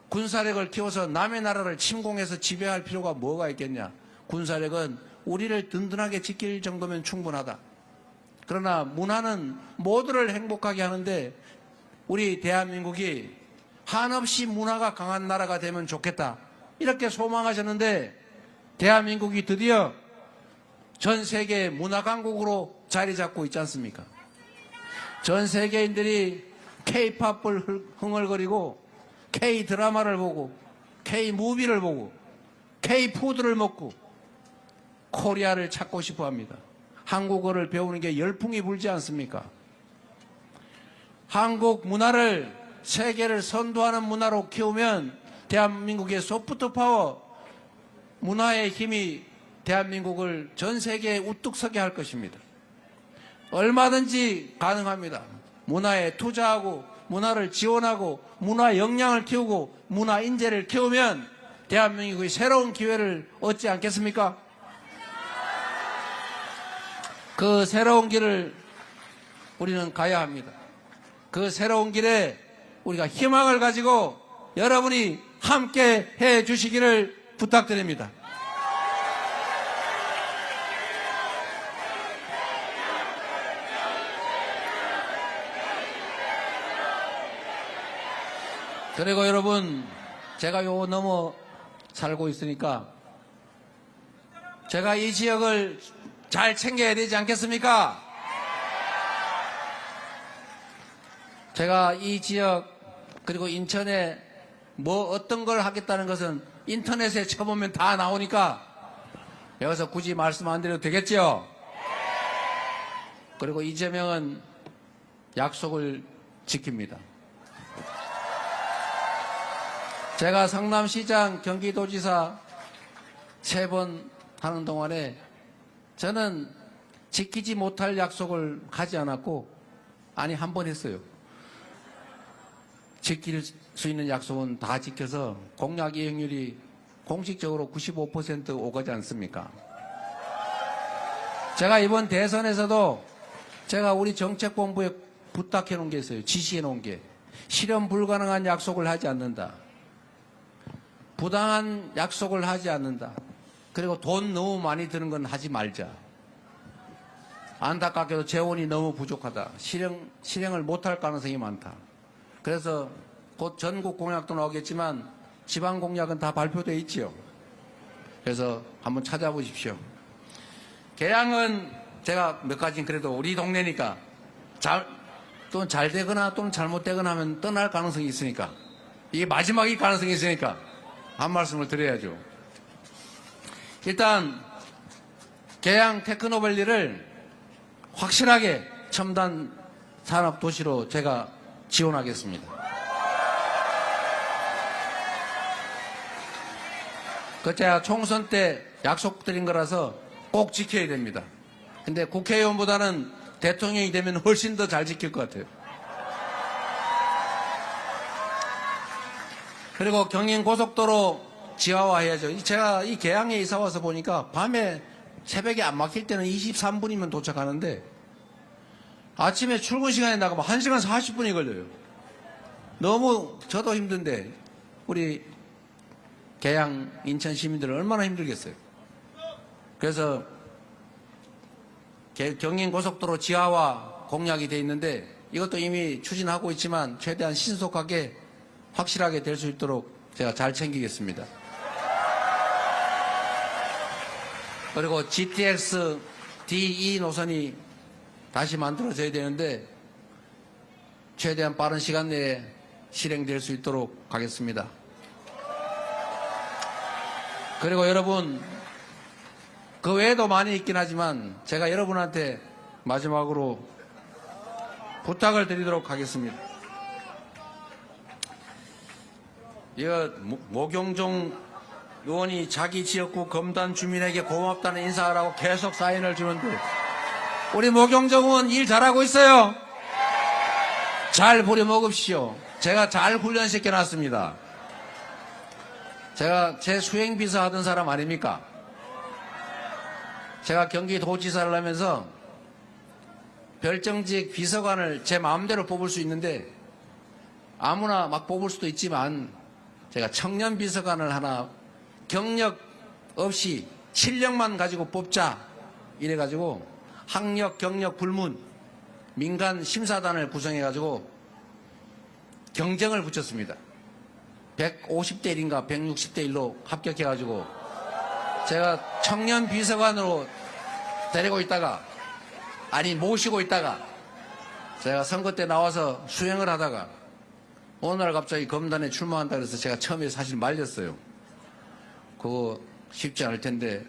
군사력을 키워서 남의 나라를 침공해서 지배할 필요가 뭐가 있겠냐. 군사력은 우리를 든든하게 지킬 정도면 충분하다. 그러나 문화는 모두를 행복하게 하는데 우리 대한민국이 한없이 문화가 강한 나라가 되면 좋겠다. 이렇게 소망하셨는데 대한민국이 드디어 전 세계 문화 강국으로 자리 잡고 있지 않습니까? 전 세계인들이 K-팝을 흥얼거리고 K-드라마를 보고 K-무비를 보고 K-푸드를 먹고 코리아를 찾고 싶어 합니다. 한국어를 배우는 게 열풍이 불지 않습니까? 한국 문화를 세계를 선도하는 문화로 키우면 대한민국의 소프트 파워 문화의 힘이 대한민국을 전 세계에 우뚝 서게 할 것입니다. 얼마든지 가능합니다. 문화에 투자하고 문화를 지원하고 문화 역량을 키우고 문화 인재를 키우면 대한민국의 새로운 기회를 얻지 않겠습니까? 그 새로운 길을 우리는 가야 합니다. 그 새로운 길에 우리가 희망을 가지고 여러분이 함께 해 주시기를 부탁드립니다. 그리고 여러분, 제가 요 넘어 살고 있으니까 제가 이 지역을 잘 챙겨야 되지 않겠습니까? 제가 이 지역 그리고 인천에 뭐 어떤 걸 하겠다는 것은 인터넷에 쳐보면 다 나오니까 여기서 굳이 말씀 안 드려도 되겠죠? 그리고 이재명은 약속을 지킵니다. 제가 성남시장, 경기도지사 3번 하는 동안에 저는 지키지 못할 약속을 하지 않았고, 아니, 한 번 했어요. 지킬 수 있는 약속은 다 지켜서 공약 이행률이 공식적으로 95% 오가지 않습니까? 제가 이번 대선에서도 제가 우리 정책본부에 부탁해 놓은 게 있어요. 지시해 놓은 게. 실현 불가능한 약속을 하지 않는다. 부당한 약속을 하지 않는다. 그리고 돈 너무 많이 드는 건 하지 말자. 안타깝게도 재원이 너무 부족하다. 실행을 못할 가능성이 많다. 그래서 곧 전국 공약도 나오겠지만 지방 공약은 다 발표되어 있지요. 그래서 한번 찾아보십시오. 계양은 제가 몇 가지는 그래도 우리 동네니까 또는 잘 되거나 또는 잘못되거나 하면 떠날 가능성이 있으니까, 이게 마지막일 가능성이 있으니까 한 말씀을 드려야죠. 일단 계양 테크노밸리를 확실하게 첨단 산업 도시로 제가 지원하겠습니다. 그 제가 총선 때 약속드린 거라서 꼭 지켜야 됩니다. 근데 국회의원보다는 대통령이 되면 훨씬 더 잘 지킬 것 같아요. 그리고 경인고속도로 지하화해야죠. 제가 이 계양에 이사 와서 보니까 밤에 새벽에 안 막힐 때는 23분이면 도착하는데 아침에 출근 시간에 나가면 1시간 40분이 걸려요. 너무 저도 힘든데 우리 계양 인천 시민들은 얼마나 힘들겠어요. 그래서 경인고속도로 지하화 공약이 돼 있는데 이것도 이미 추진하고 있지만 최대한 신속하게 확실하게 될 수 있도록 제가 잘 챙기겠습니다. 그리고 GTX DE 노선이 다시 만들어져야 되는데 최대한 빠른 시간 내에 실행될 수 있도록 하겠습니다. 그리고 여러분, 그 외에도 많이 있긴 하지만 제가 여러분한테 마지막으로 부탁을 드리도록 하겠습니다. 이거 모경종 의원이 자기 지역구 검단 주민에게 고맙다는 인사하라고 계속 사인을 주는데 우리 모경종 의원 일 잘하고 있어요. 잘 부려먹읍시오. 제가 잘 훈련시켜놨습니다. 제가 제 수행비서 하던 사람 아닙니까? 제가 경기도지사를 하면서 별정직 비서관을 제 마음대로 뽑을 수 있는데 아무나 막 뽑을 수도 있지만 제가 청년 비서관을 하나 경력 없이 실력만 가지고 뽑자 이래가지고 학력, 경력 불문 민간 심사단을 구성해가지고 경쟁을 붙였습니다. 150대 1인가 160대 1로 합격해가지고 제가 청년 비서관으로 데리고 있다가 모시고 있다가 제가 선거 때 나와서 수행을 하다가 어느 날 갑자기 검단에 출마한다 그래서 제가 처음에 사실 말렸어요. 그거 쉽지 않을 텐데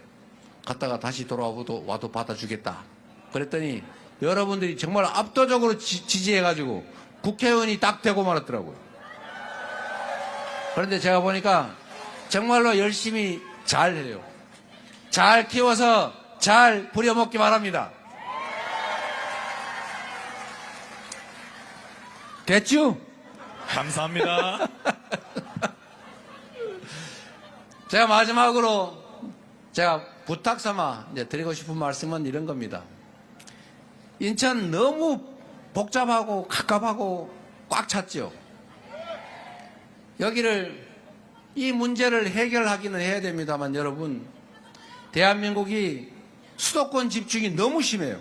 갔다가 다시 와도 받아주겠다. 그랬더니 여러분들이 정말 압도적으로 지지해가지고 국회의원이 딱 되고 말았더라고요. 그런데 제가 보니까 정말로 열심히 잘해요. 잘 키워서 잘 부려먹기 바랍니다. 됐죠? 감사합니다. 제가 마지막으로 제가 부탁 삼아 이제 드리고 싶은 말씀은 이런 겁니다. 인천 너무 복잡하고 갑갑하고 꽉 찼죠. 이 문제를 해결하기는 해야 됩니다만 여러분, 대한민국이 수도권 집중이 너무 심해요.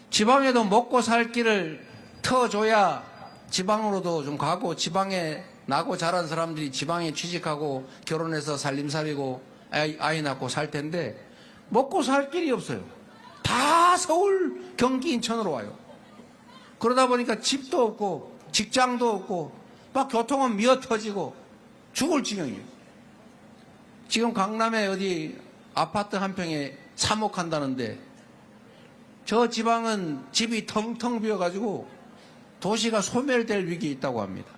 지방에도 먹고 살 길을 터줘야 지방으로도 좀 가고 지방에 나고 자란 사람들이 지방에 취직하고 결혼해서 살림살이고 아이 낳고 살 텐데 먹고 살 길이 없어요. 다 서울, 경기, 인천으로 와요. 그러다 보니까 집도 없고 직장도 없고 막 교통은 미어터지고 죽을 지경이에요. 지금 강남에 어디 아파트 한 평에 3억 한다는데 저 지방은 집이 텅텅 비어가지고 도시가 소멸될 위기에 있다고 합니다.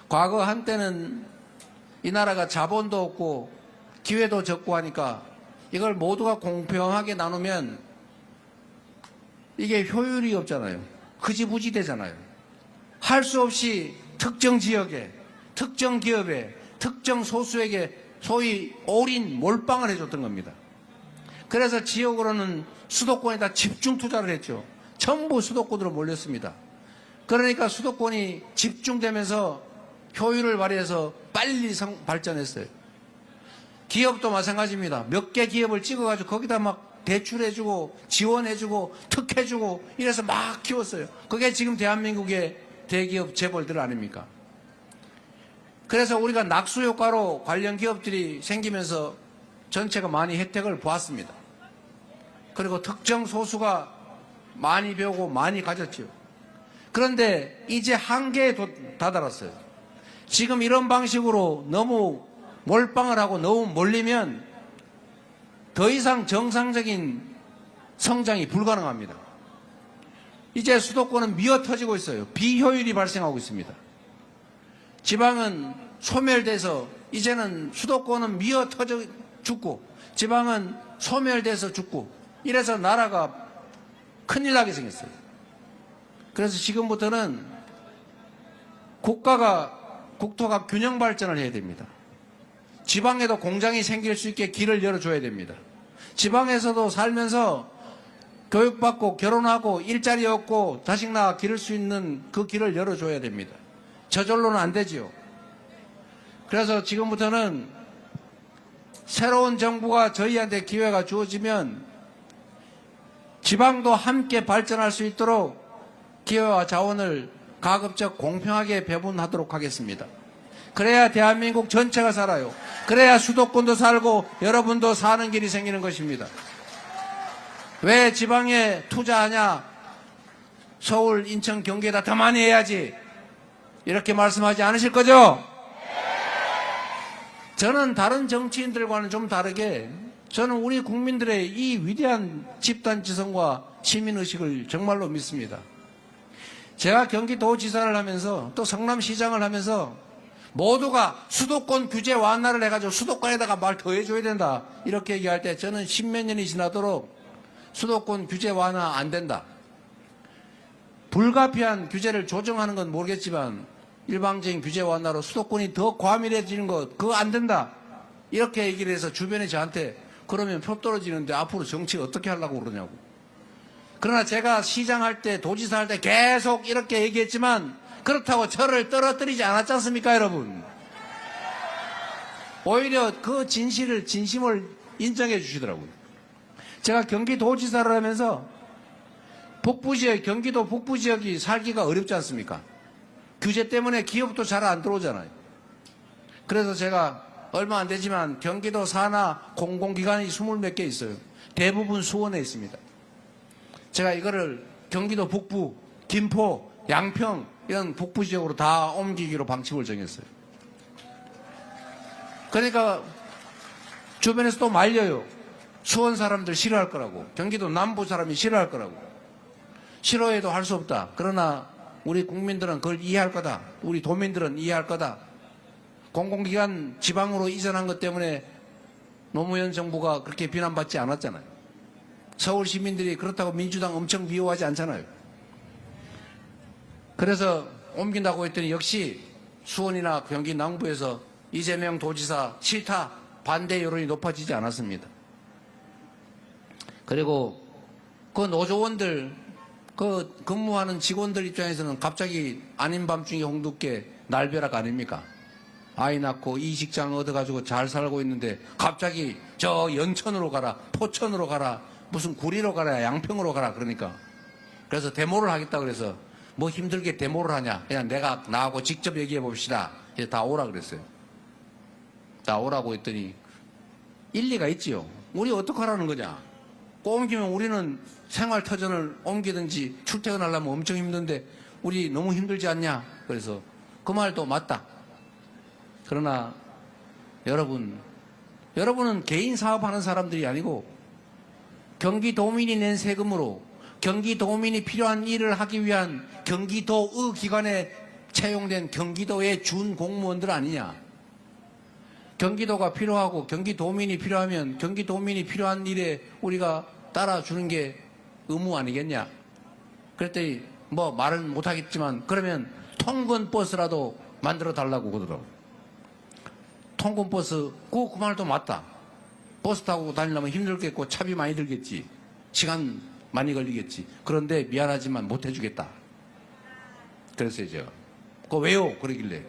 과거 한때는 이 나라가 자본도 없고 기회도 적고 하니까 이걸 모두가 공평하게 나누면 이게 효율이 없잖아요. 흐지부지 되잖아요. 할 수 없이 특정 지역에, 특정 기업에, 특정 소수에게 소위 올인, 몰빵을 해줬던 겁니다. 그래서 지역으로는 수도권에다 집중 투자를 했죠. 전부 수도권으로 몰렸습니다. 그러니까 수도권이 집중되면서 효율을 발휘해서 빨리 발전했어요. 기업도 마찬가지입니다. 몇 개 기업을 찍어가지고 거기다 막 대출해주고 지원해주고 특혜주고 이래서 막 키웠어요. 그게 지금 대한민국의 대기업 재벌들 아닙니까? 그래서 우리가 낙수 효과로 관련 기업들이 생기면서 전체가 많이 혜택을 보았습니다. 그리고 특정 소수가 많이 배우고 많이 가졌죠. 그런데 이제 한계에 다다랐어요. 지금 이런 방식으로 너무 몰빵을 하고 너무 몰리면 더 이상 정상적인 성장이 불가능합니다. 이제 수도권은 미어 터지고 있어요. 비효율이 발생하고 있습니다. 지방은 소멸돼서 이제는 수도권은 미어 터져 죽고 지방은 소멸돼서 죽고 이래서 나라가 큰일 나게 생겼어요. 그래서 지금부터는 국토가 균형 발전을 해야 됩니다. 지방에도 공장이 생길 수 있게 길을 열어줘야 됩니다. 지방에서도 살면서 교육받고 결혼하고 일자리 얻고 자식 낳아 기를 수 있는 그 길을 열어줘야 됩니다. 저절로는 안 되지요. 그래서 지금부터는 새로운 정부가 저희한테 기회가 주어지면 지방도 함께 발전할 수 있도록 기회와 자원을 가급적 공평하게 배분하도록 하겠습니다. 그래야 대한민국 전체가 살아요. 그래야 수도권도 살고 여러분도 사는 길이 생기는 것입니다. 왜 지방에 투자하냐? 서울, 인천, 경기에다 더 많이 해야지. 이렇게 말씀하지 않으실 거죠? 저는 다른 정치인들과는 좀 다르게 저는 우리 국민들의 이 위대한 집단지성과 시민의식을 정말로 믿습니다. 제가 경기도지사를 하면서 또 성남시장을 하면서 모두가 수도권 규제 완화를 해가지고 수도권에다가 말 더 해줘야 된다 이렇게 얘기할 때 저는 십몇 년이 지나도록 수도권 규제 완화 안 된다. 불가피한 규제를 조정하는 건 모르겠지만 일방적인 규제 완화로 수도권이 더 과밀해지는 것 그거 안 된다. 이렇게 얘기를 해서 주변에 저한테 그러면 표 떨어지는데 앞으로 정치 어떻게 하려고 그러냐고. 그러나 제가 시장할 때 도지사 할 때 계속 이렇게 얘기했지만 그렇다고 저를 떨어뜨리지 않았지 않습니까 여러분. 오히려 그 진심을 인정해 주시더라고요. 제가 경기도지사를 하면서 경기도 북부지역이 살기가 어렵지 않습니까? 규제 때문에 기업도 잘 안 들어오잖아요. 그래서 제가 얼마 안 되지만 경기도 산하 공공기관이 20몇 개 있어요. 대부분 수원에 있습니다. 제가 이거를 경기도 북부, 김포, 양평 이런 북부 지역으로 다 옮기기로 방침을 정했어요. 그러니까 주변에서 또 말려요. 수원 사람들 싫어할 거라고. 경기도 남부 사람이 싫어할 거라고. 싫어해도 할 수 없다. 그러나 우리 국민들은 그걸 이해할 거다. 우리 도민들은 이해할 거다. 공공기관 지방으로 이전한 것 때문에 노무현 정부가 그렇게 비난받지 않았잖아요. 서울 시민들이 그렇다고 민주당 엄청 미워하지 않잖아요. 그래서 옮긴다고 했더니 역시 수원이나 경기 남부에서 이재명 도지사 싫다 반대 여론이 높아지지 않았습니다. 그리고 그 노조원들 그 근무하는 직원들 입장에서는 갑자기 아닌 밤중에 홍두깨 날벼락 아닙니까? 아이 낳고 이직장 얻어가지고 잘 살고 있는데 갑자기 저 연천으로 가라 포천으로 가라 무슨 구리로 가라 양평으로 가라 그러니까 그래서 데모를 하겠다 그래서 뭐 힘들게 데모를 하냐 그냥 내가 나하고 직접 얘기해 봅시다 다 오라 그랬어요. 다 오라고 했더니 일리가 있지요. 우리 어떡하라는 거냐. 옮기면 우리는 생활터전을 옮기든지 출퇴근하려면 엄청 힘든데 우리 너무 힘들지 않냐. 그래서 그 말도 맞다. 그러나 여러분은 개인 사업하는 사람들이 아니고 경기도민이 낸 세금으로 경기도민이 필요한 일을 하기 위한 경기도의 기관에 채용된 경기도의 준 공무원들 아니냐. 경기도가 필요하고 경기도민이 필요하면 경기도민이 필요한 일에 우리가 따라주는 게 의무 아니겠냐. 그랬더니 뭐 말은 못하겠지만 그러면 통근버스라도 만들어 달라고 그러더라고요. 통근버스 그 말도 맞다. 버스 타고 다니려면 힘들겠고 차비 많이 들겠지. 시간 많이 걸리겠지. 그런데 미안하지만 못 해주겠다. 그랬어요 제가. 그거 왜요? 그러길래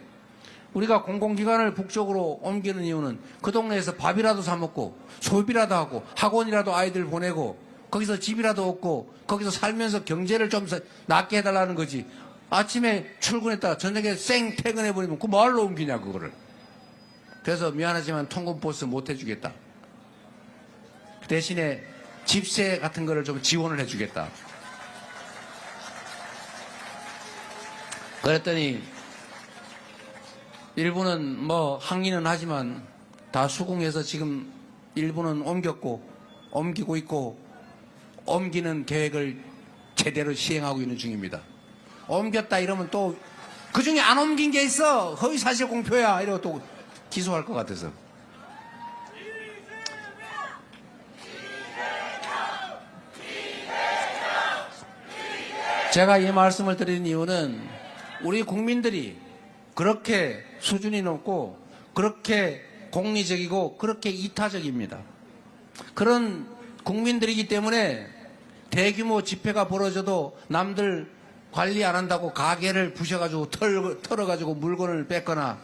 우리가 공공기관을 북쪽으로 옮기는 이유는 그 동네에서 밥이라도 사 먹고 소비라도 하고 학원이라도 아이들 보내고 거기서 집이라도 얻고 거기서 살면서 경제를 좀 낫게 해달라는 거지. 아침에 출근했다가 저녁에 쌩 퇴근해버리면 그 뭘로 옮기냐 그거를. 그래서 미안하지만 통근버스 못 해주겠다. 대신에 집세 같은 거를 좀 지원을 해주겠다. 그랬더니 일부는 뭐 항의는 하지만 다 수긍해서 지금 일부는 옮기고 있고 옮기는 계획을 제대로 시행하고 있는 중입니다. 옮겼다 이러면 또 그중에 안 옮긴 게 있어. 허위사실 공표야. 이러고 또 기소할 것 같아서. 제가 이 말씀을 드리는 이유는 우리 국민들이 그렇게 수준이 높고 그렇게 공리적이고 그렇게 이타적입니다. 그런 국민들이기 때문에 대규모 집회가 벌어져도 남들 관리 안 한다고 가게를 부셔가지고 털어가지고 물건을 뺏거나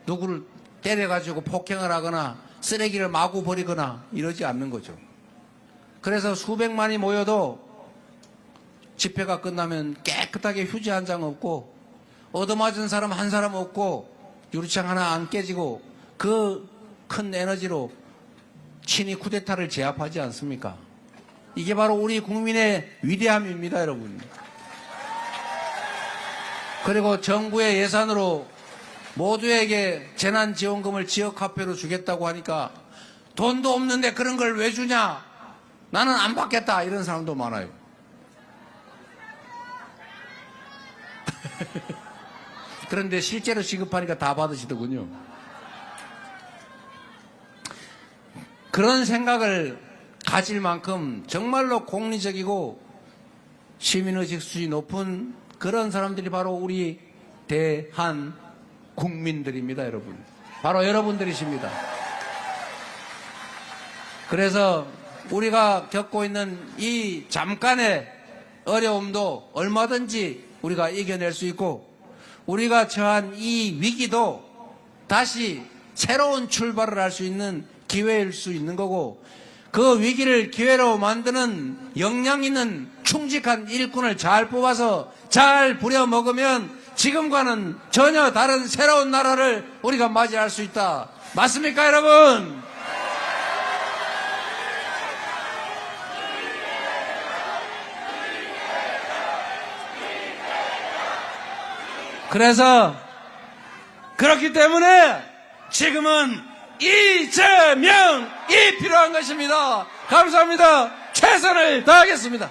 누구를 때려가지고 폭행을 하거나 쓰레기를 마구 버리거나 이러지 않는 거죠. 그래서 수백만이 모여도 집회가 끝나면 깨끗하게 휴지 한 장 없고 얻어맞은 사람 한 사람 없고 유리창 하나 안 깨지고 그 큰 에너지로 친위 쿠데타를 제압하지 않습니까? 이게 바로 우리 국민의 위대함입니다, 여러분. 그리고 정부의 예산으로 모두에게 재난지원금을 지역화폐로 주겠다고 하니까 돈도 없는데 그런 걸 왜 주냐? 나는 안 받겠다. 이런 사람도 많아요. 그런데 실제로 지급하니까 다 받으시더군요. 그런 생각을 가질 만큼 정말로 공리적이고 시민의식 수준이 높은 그런 사람들이 바로 우리 대한 국민들입니다, 여러분. 바로 여러분들이십니다. 그래서 우리가 겪고 있는 이 잠깐의 어려움도 얼마든지 우리가 이겨낼 수 있고 우리가 처한 이 위기도 다시 새로운 출발을 할 수 있는 기회일 수 있는 거고 그 위기를 기회로 만드는 역량 있는 충직한 일꾼을 잘 뽑아서 잘 부려먹으면 지금과는 전혀 다른 새로운 나라를 우리가 맞이할 수 있다. 맞습니까, 여러분? 그래서 그렇기 때문에 지금은 이재명이 필요한 것입니다. 감사합니다. 최선을 다하겠습니다.